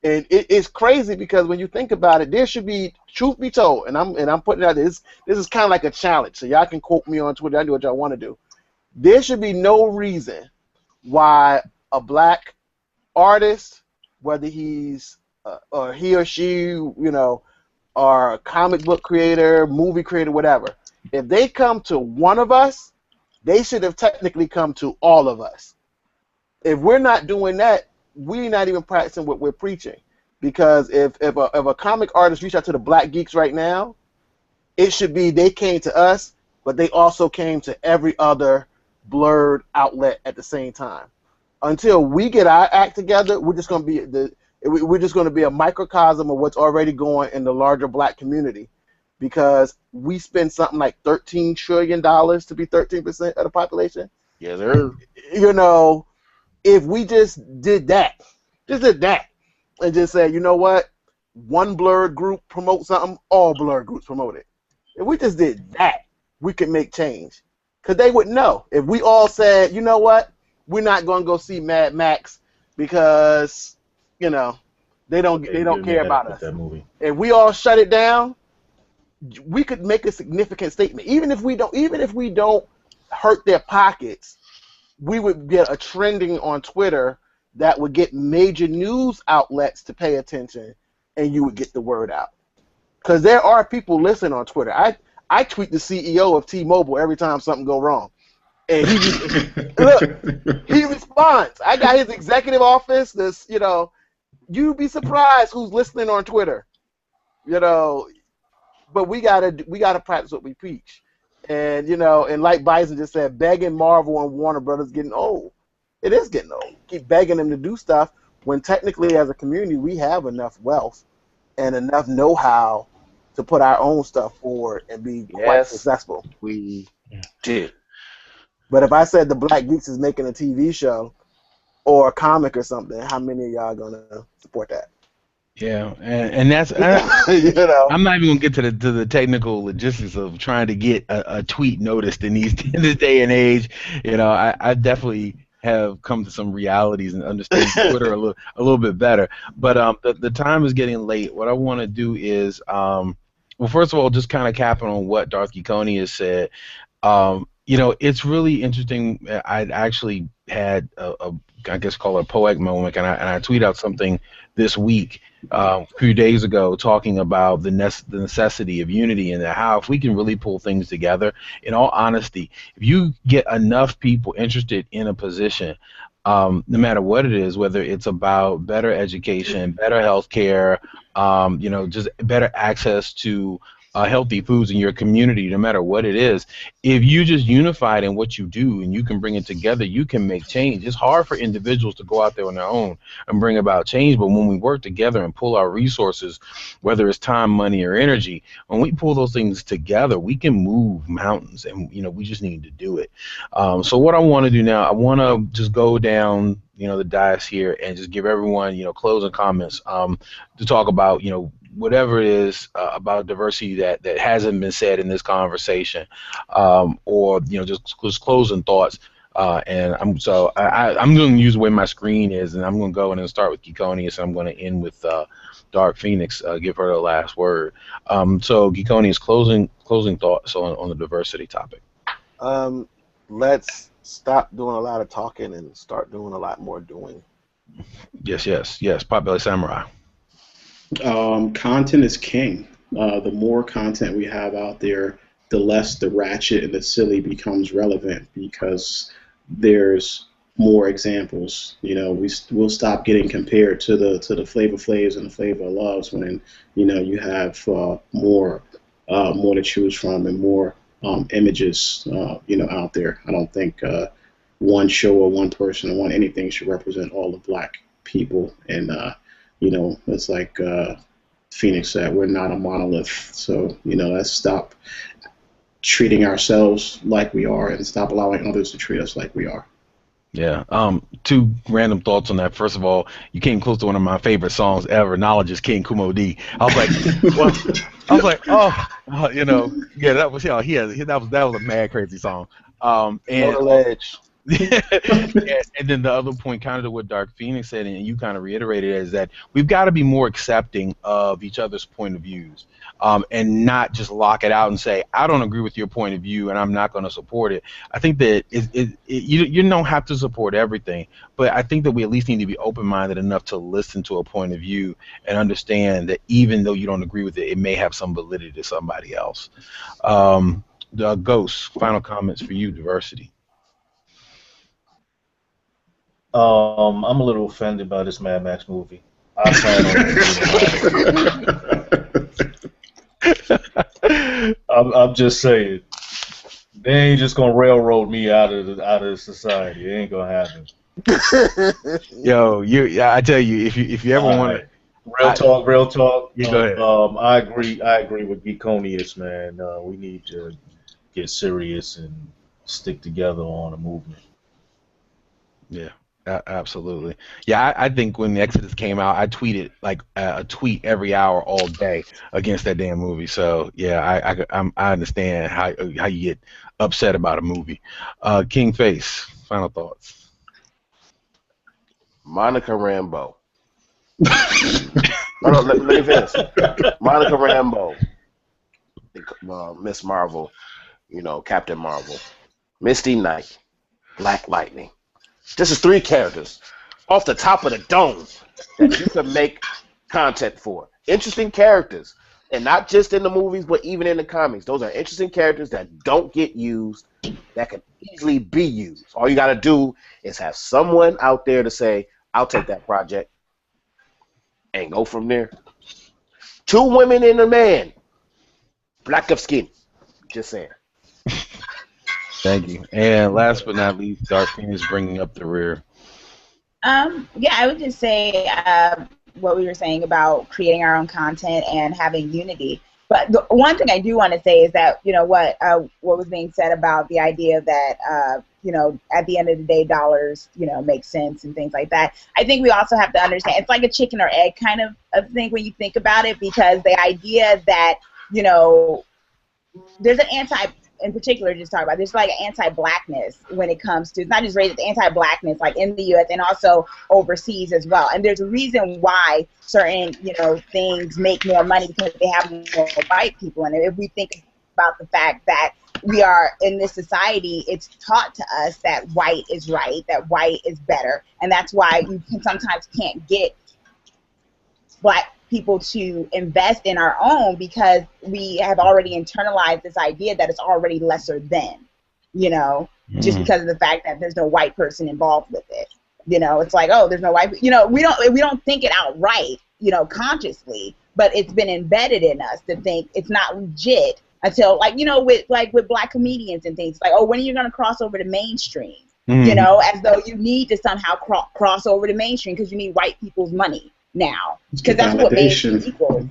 And it's crazy because when you think about it, there should be, truth be told, and I'm putting it out there, this is kind of like a challenge. So y'all can quote me on Twitter. I do what y'all want to do. There should be no reason why a black artist, whether he's or he or she, you know, or a comic book creator, movie creator, whatever, if they come to one of us, they should have technically come to all of us. If we're not doing that, we're not even practicing what we're preaching. Because if a comic artist reached out to the Black Geeks right now, it should be they came to us but they also came to every other blurred outlet at the same time. Until we get our act together, we're just going to be a microcosm of what's already going in the larger black community, because we spend something like $13 trillion to be 13% of the population. Yes, sir. You know, if we just did that, and just said, you know what, one blurred group promote something, all blurred groups promote it. If we just did that, we could make change. Because they would know. If we all said, you know what, we're not going to go see Mad Max because, you know, they don't care about us. That movie. If we all shut it down, we could make a significant statement. Even if we don't hurt their pockets, we would get a trending on Twitter that would get major news outlets to pay attention, and you would get the word out. Because there are people listening on Twitter. I tweet the CEO of T-Mobile every time something go wrong. And he responds. I got his executive office. This, you know, you'd be surprised who's listening on Twitter. You know, but we gotta practice what we preach. And you know, and like Bison just said, begging Marvel and Warner Brothers getting old. It is getting old. Keep begging them to do stuff when technically, as a community, we have enough wealth and enough know-how to put our own stuff forward and be quite successful. We did. But if I said the Black Geeks is making a TV show or a comic or something, how many of y'all gonna support that? Yeah, and that's You know, I'm not even gonna get to the technical logistics of trying to get a tweet noticed in this day and age. You know, I definitely have come to some realities and understand Twitter a little bit better. But the time is getting late. What I want to do is, well, first of all, just kind of capping on what Darth Geekoni has said. You know, it's really interesting. I actually had I guess call it a poetic moment, and I tweeted out something this week, a few days ago, talking about the necessity of unity and how if we can really pull things together, in all honesty, if you get enough people interested in a position, no matter what it is, whether it's about better education, better health care, you know, just better access to healthy foods in your community, no matter what it is, if you just unified in what you do and you can bring it together, you can make change. It's hard for individuals to go out there on their own and bring about change, but when we work together and pull our resources, whether it's time, money, or energy, when we pull those things together, we can move mountains, and you know, we just need to do it. So what I want to do now, I want to just go down, you know, the dais here and just give everyone, you know, closing comments to talk about, you know, whatever it is about diversity that hasn't been said in this conversation, or you know, just closing thoughts. And I'm going to use the way my screen is, and I'm going to go in and start with Geekonius, and I'm going to end with Dark Phoenix. Give her the last word. So Geekonius, closing thoughts on the diversity topic. Let's stop doing a lot of talking and start doing a lot more doing. Yes. Potbelly Samurai. Content is king. The more content we have out there, the less the ratchet and the silly becomes relevant, because there's more examples. You know, we'll stop getting compared to the Flavor Flavs and the Flavor Loves when, you know, you have more to choose from and more images you know, out there. I don't think one show or one person or one anything should represent all the black people. And you know, it's like Phoenix said, we're not a monolith. So, you know, let's stop treating ourselves like we are and stop allowing others to treat us like we are. Yeah. Two random thoughts on that. First of all, you came close to one of my favorite songs ever. Knowledge is King, Kumo D. I was like, oh, you know, yeah, that was, you know, that was a mad crazy song. And and then the other point, kind of to what Dark Phoenix said, and you kind of reiterated, is that we've got to be more accepting of each other's point of views, and not just lock it out and say, I don't agree with your point of view and I'm not going to support it. I think that you don't have to support everything, but I think that we at least need to be open-minded enough to listen to a point of view and understand that even though you don't agree with it, it may have some validity to somebody else. Ghost, final comments for you, diversity. I'm a little offended by this Mad Max movie. I plan on I'm just saying. They ain't just gonna railroad me out of the society. It ain't gonna happen. Yo, I tell you, if you ever All want right. to, Real talk, real talk. you go ahead. I agree with Geekonius, man. We need to get serious and stick together on a movement. Yeah, absolutely. Yeah, I think when Exodus came out, I tweeted like a tweet every hour all day against that damn movie. So yeah, I understand how you get upset about a movie. King Face, final thoughts. Monica Rambeau. No, let me finish. Monica Rambeau, Miss Marvel, Captain Marvel, Misty Knight, Black Lightning. This is 3 characters off the top of the dome that you can make content for. Interesting characters, and not just in the movies, but even in the comics. Those are interesting characters that don't get used, that can easily be used. All you got to do is have someone out there to say, I'll take that project, and go from there. 2 women and a man, black of skin. Just saying. Thank you. And last but not least, Dark Phoenix bringing up the rear. Yeah, I would just say what we were saying about creating our own content and having unity. But the one thing I do want to say is that, what was being said about the idea that, at the end of the day, dollars, make sense and things like that. I think we also have to understand it's like a chicken or egg kind of thing when you think about it, because the idea that, there's an in particular, just talk about there's like an anti-blackness when it comes to, it's not just race, it's anti-blackness like in the U.S. and also overseas as well. And there's a reason why certain things make more money, because they have more white people. And if we think about the fact that we are in this society, it's taught to us that white is right, that white is better, and that's why you sometimes can't get black people to invest in our own, because we have already internalized this idea that it's already lesser than, just because of the fact that there's no white person involved with it. It's like, oh, there's no white, we don't think it outright, consciously, but it's been embedded in us to think it's not legit until with black comedians and things like, oh, when are you going to cross over to mainstream? As though you need to somehow cross over to mainstream because you need white people's money now, because that's what mainstream equals,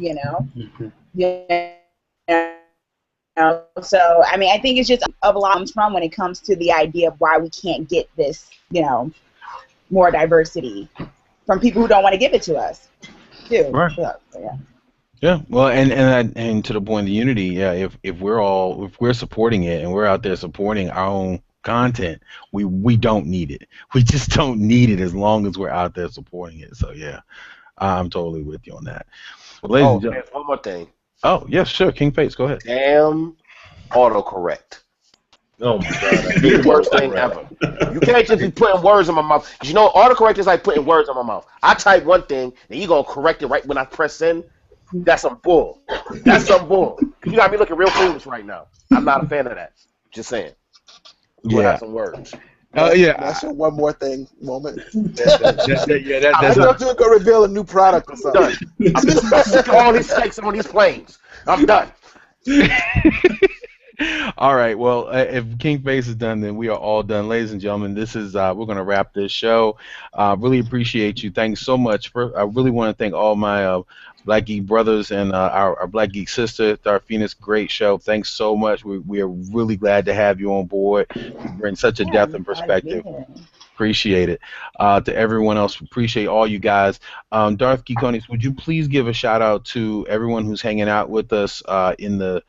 So I mean, I think it's just of a lot from when it comes to the idea of why we can't get this, more diversity from people who don't want to give it to us, too. Right. So, yeah. Yeah, well, and to the point of the unity, yeah, if we're supporting it and we're out there supporting our own content, we don't need it. We just don't need it as long as we're out there supporting it. So yeah, I'm totally with you on that. Well, ladies and gentlemen, one more thing. Oh yes, sure, King Face, go ahead. Damn autocorrect. Oh my god, It's the worst thing ever. You can't just be putting words in my mouth. Because autocorrect is like putting words in my mouth. I type one thing, and you gonna correct it right when I press send. That's some bull. That's some bull. You got me looking real foolish right now. I'm not a fan of that. Just saying. We'll have some words. Yeah. That's your one more thing moment. That's I thought you were gonna reveal a new product or something. Done. I'm just sick of all these snakes on these planes. I'm done. All right. Well, if King Face is done, then we are all done, ladies and gentlemen. This is we're gonna wrap this show. Really appreciate you. Thanks so much. I really want to thank all my Black Geek brothers and our Black Geek sister, Dark Phoenix. Great show. Thanks so much. We are really glad to have you on board. You bring such a depth and perspective. Appreciate it. To everyone else, appreciate all you guys. Darth Geekonics, would you please give a shout out to everyone who's hanging out with us in the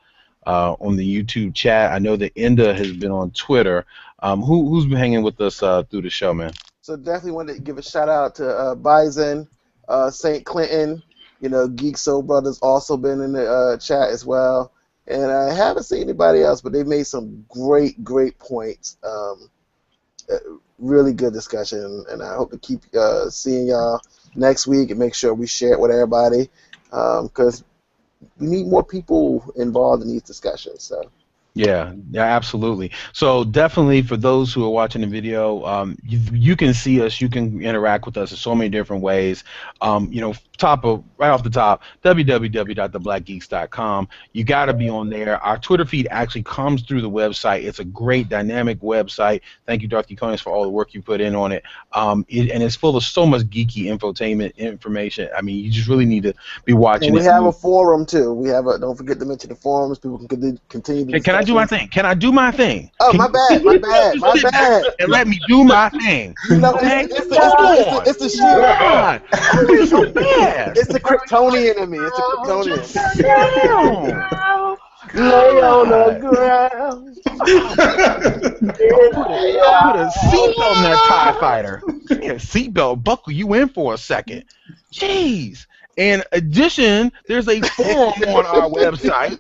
on the YouTube chat? I know that Enda has been on Twitter. Who's been hanging with us through the show, man? So definitely wanted to give a shout out to Bison, St. Clinton. Geek Soul Brothers also been in the chat as well. And I haven't seen anybody else, but they made some great points. Really good discussion, and I hope to keep seeing y'all next week and make sure we share it with everybody, because we need more people involved in these discussions. So. Yeah, absolutely. So definitely for those who are watching the video, you can see us, you can interact with us in so many different ways. right off the top, www.theblackgeeks.com. You got to be on there. Our Twitter feed actually comes through the website. It's a great dynamic website. Thank you, Darth Konis, for all the work you put in on it. And it's full of so much geeky infotainment information. I mean, you just really need to be watching And we it. have a forum too. We have a. Don't forget to mention the forums. People can continue the Hey, can I do my thing? Can I do my thing? Oh, Can my bad. My bad. My bad. and let me do my thing. You know, Okay? it's the shield. God. Always so bad. It's the Kryptonian in me. It's the Kryptonian. Lay on the ground. Put a seatbelt in that TIE fighter. Yeah, seatbelt, buckle you in for a second. Jeez. In addition, there's a forum on our website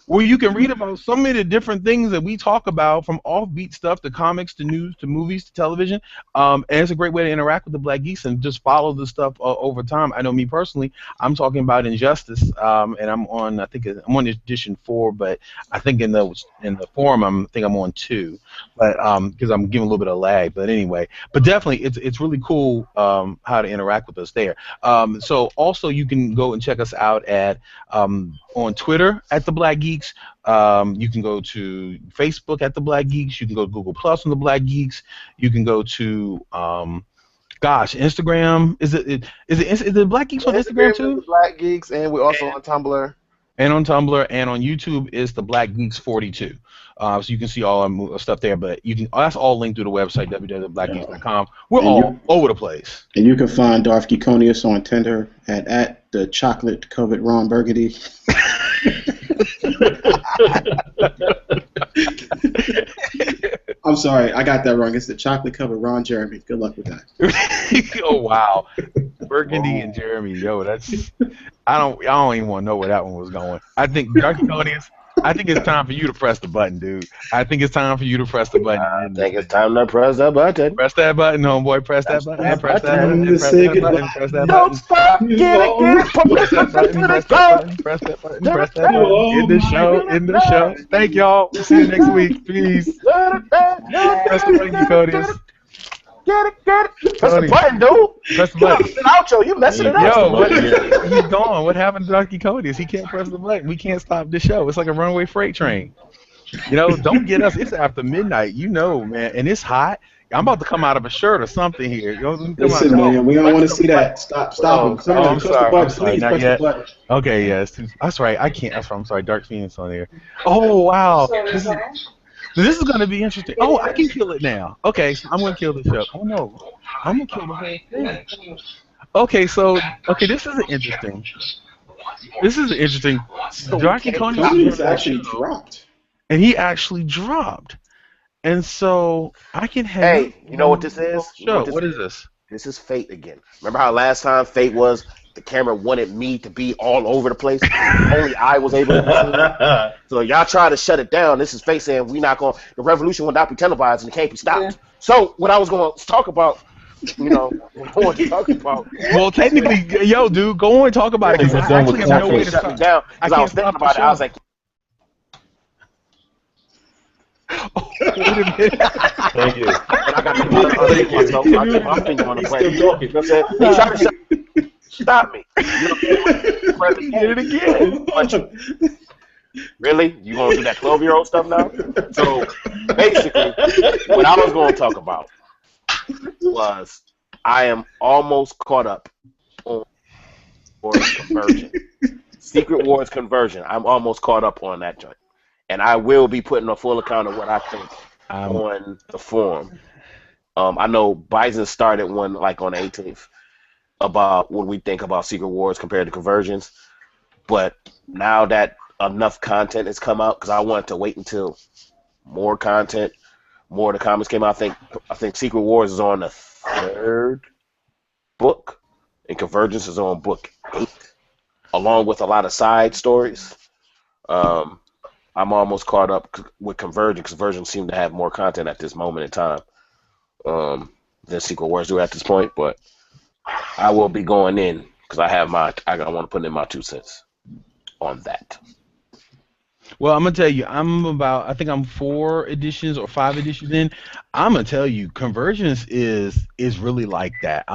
where you can read about so many different things that we talk about, from offbeat stuff to comics to news to movies to television. And it's a great way to interact with the Black Geeks and just follow the stuff over time. I know me personally, I'm talking about Injustice, and I'm on, I think I'm on edition 4, but I think in the forum I'm on 2, but because I'm giving a little bit of lag. But anyway, but definitely it's really cool how to interact with us there. So also you can go and check us out at on Twitter at the Black Geeks. You can go to Facebook at the Black Geeks. You can go to Google Plus on the Black Geeks. You can go to Instagram. Is it Black Geeks on Instagram too? The Black Geeks, and we're also on Tumblr. And on Tumblr and on YouTube is the Black Geeks 42. So you can see all our stuff there, but you can that's all linked through the website www.blackgeeks.com. We're all over the place. And you can find Darth Konis on Tinder at the chocolate covered Ron Burgundy. I'm sorry, I got that wrong. It's the chocolate covered Ron Jeremy. Good luck with that. Oh wow, Burgundy and Jeremy, yo, that's I don't even want to know where that one was going. I think Darth Konis, I think it's time for you to press the button, dude. I think it's time for you to press the button. I think it's time to press the button. Press that button, homeboy. Press that button. Press that button. Press that button. Press that button. Don't stop. Get it. Press that button. Press that button. Press that button. Press that button. End the show. End the show. Thank y'all. We'll see you next week. Peace. Press the button, Konis. Get it. Press the button, dude. Press the button. It's an outro. You messing it up. Yo, he's gone. What happened to Darth Konis? He can't press the button. We can't stop the show. It's like a runaway freight train. You know, don't get us. It's after midnight. You know, man, and it's hot. I'm about to come out of a shirt or something here. Listen, man, we don't want to see that. Stop him. I'm sorry. Press the button. Okay, yes. That's right. I can't. That's right. I'm sorry. Dark Phoenix on there. Oh, wow. This is going to be interesting. Oh, I can kill it now. Okay, so I'm going to kill the show. Oh, no. I'm going to kill the whole thing. Okay, this is interesting. Dark Konis actually dropped. And he actually dropped. And so I can have. Hey, you know what this is? Sure. What is this? This is Fate again. Remember how last time Fate was the camera wanted me to be all over the place? Only I was able to be seen. So y'all try to shut it down. This is Fate saying the revolution will not be televised and it can't be stopped. Yeah. So what I was going to talk about, well, technically, yo, dude, go on and talk about it. I actually have no way to shut me down because I was thinking about it. I was like. Oh, wait a minute. Thank you. And I got my finger on the button. You know what I'm saying? He tried to stop me. Did it again. Really? You want to do that 12-year-old stuff now? So basically, what I was going to talk about was I am almost caught up on Conversion. Secret Wars Conversion. I'm almost caught up on that joint. And I will be putting a full account of what I think on the forum. I know Bison started one like on the 18th about what we think about Secret Wars compared to Conversions. But now that enough content has come out, because I wanted to wait until more content, more of the comics came out. I think Secret Wars is on the 3rd book, and Convergence is on book 8, along with a lot of side stories. I'm almost caught up with Convergence. Convergence seemed to have more content at this moment in time than Secret Wars do at this point. But I will be going in because I want to put in my 2 cents on that. Well, I'm gonna tell you, I think I'm 4 editions or 5 editions in. I'm gonna tell you, convergence is really like that.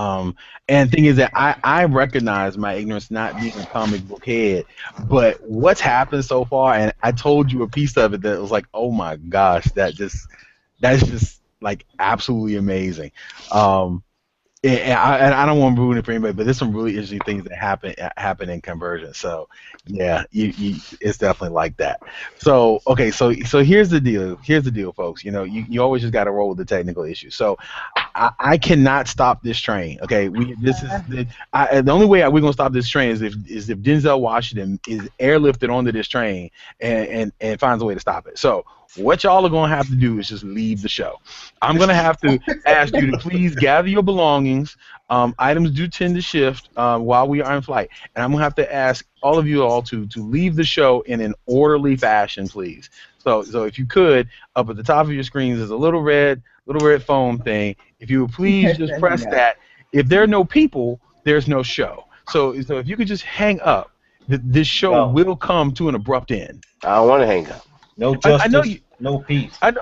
And thing is that I recognize my ignorance, not being a comic book head, but what's happened so far, and I told you a piece of it that was like, oh my gosh, that's just like absolutely amazing. Um, and I don't want to ruin it for anybody, but there's some really interesting things that happen in conversion. So, yeah, it's definitely like that. So, okay, so here's the deal. Here's the deal, folks. You always just got to roll with the technical issue. So, I cannot stop this train. Okay, the only way we're gonna stop this train is if Denzel Washington is airlifted onto this train and finds a way to stop it. So what y'all are gonna have to do is just leave the show. I'm gonna have to ask you to please gather your belongings. Items do tend to shift while we are in flight, and I'm gonna have to ask all of you all to leave the show in an orderly fashion, please. So if you could, up at the top of your screens is a little red foam thing. If you would please just press that. If there are no people, there's no show. So if you could just hang up, this show will come to an abrupt end. I don't want to hang up. No justice, I know you, no peace. I know.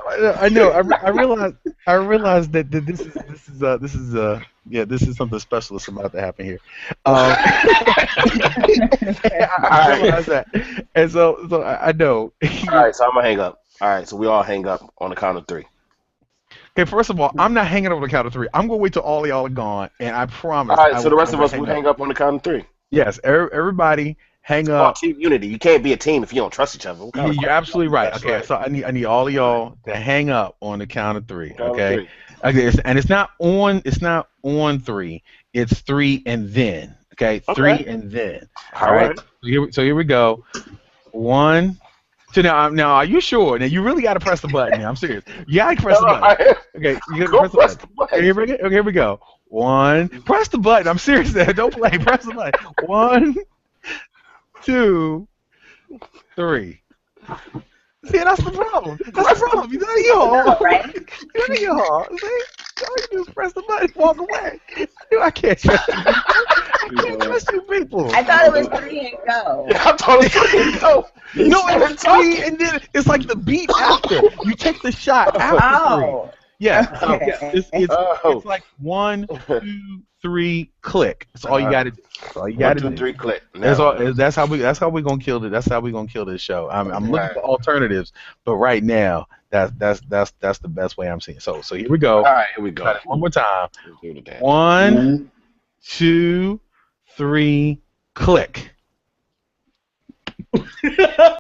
I realize that this is something special that's about to happen here. I realize that, and so I know. All right, so I'm gonna hang up. All right, so we all hang up on the count of 3. Okay, first of all, I'm not hanging up on the count of 3. I'm gonna wait till all of y'all are gone, and I promise. All right, so the rest of us will hang up on the count of 3. Yes, everybody hang It's called up. team unity. You can't be a team if you don't trust each other. You're absolutely right. That's Okay, right. so I need all of y'all to hang up on the count of 3. Count of Okay. 3. Okay, and it's not on 3. It's 3 and then. Okay, 3 Okay. and then. All All right. right. So here we go. 1. So now, are you sure? Now you really got to press the button. Now I'm serious. You got to press the button. Okay, you got to press the button. Okay, here we go. 1. Press the button. I'm serious. Now. Don't play. Press the button. 1, 2, 3. See, that's the problem. That's the problem. You know y'all. Right? You know y'all. See, all you do is press the button, walk away. I can't trust you. I can't trust you people. I thought it was 3 and go. I'm totally kidding. No, No, it's 3, and then it's like the beat after. You take the shot after 3. Oh. Yeah, Okay. it's like 1, 2, 3, click. That's all you got to do. That's all you got 1, to 2, do. 3, click. That's how we're gonna kill it. That's how we're gonna kill this show. I'm looking for alternatives, but right now that's the best way I'm seeing. So here we go. All right, here we go. Got it one more time. Let's do it again. 1, 2, 3, click.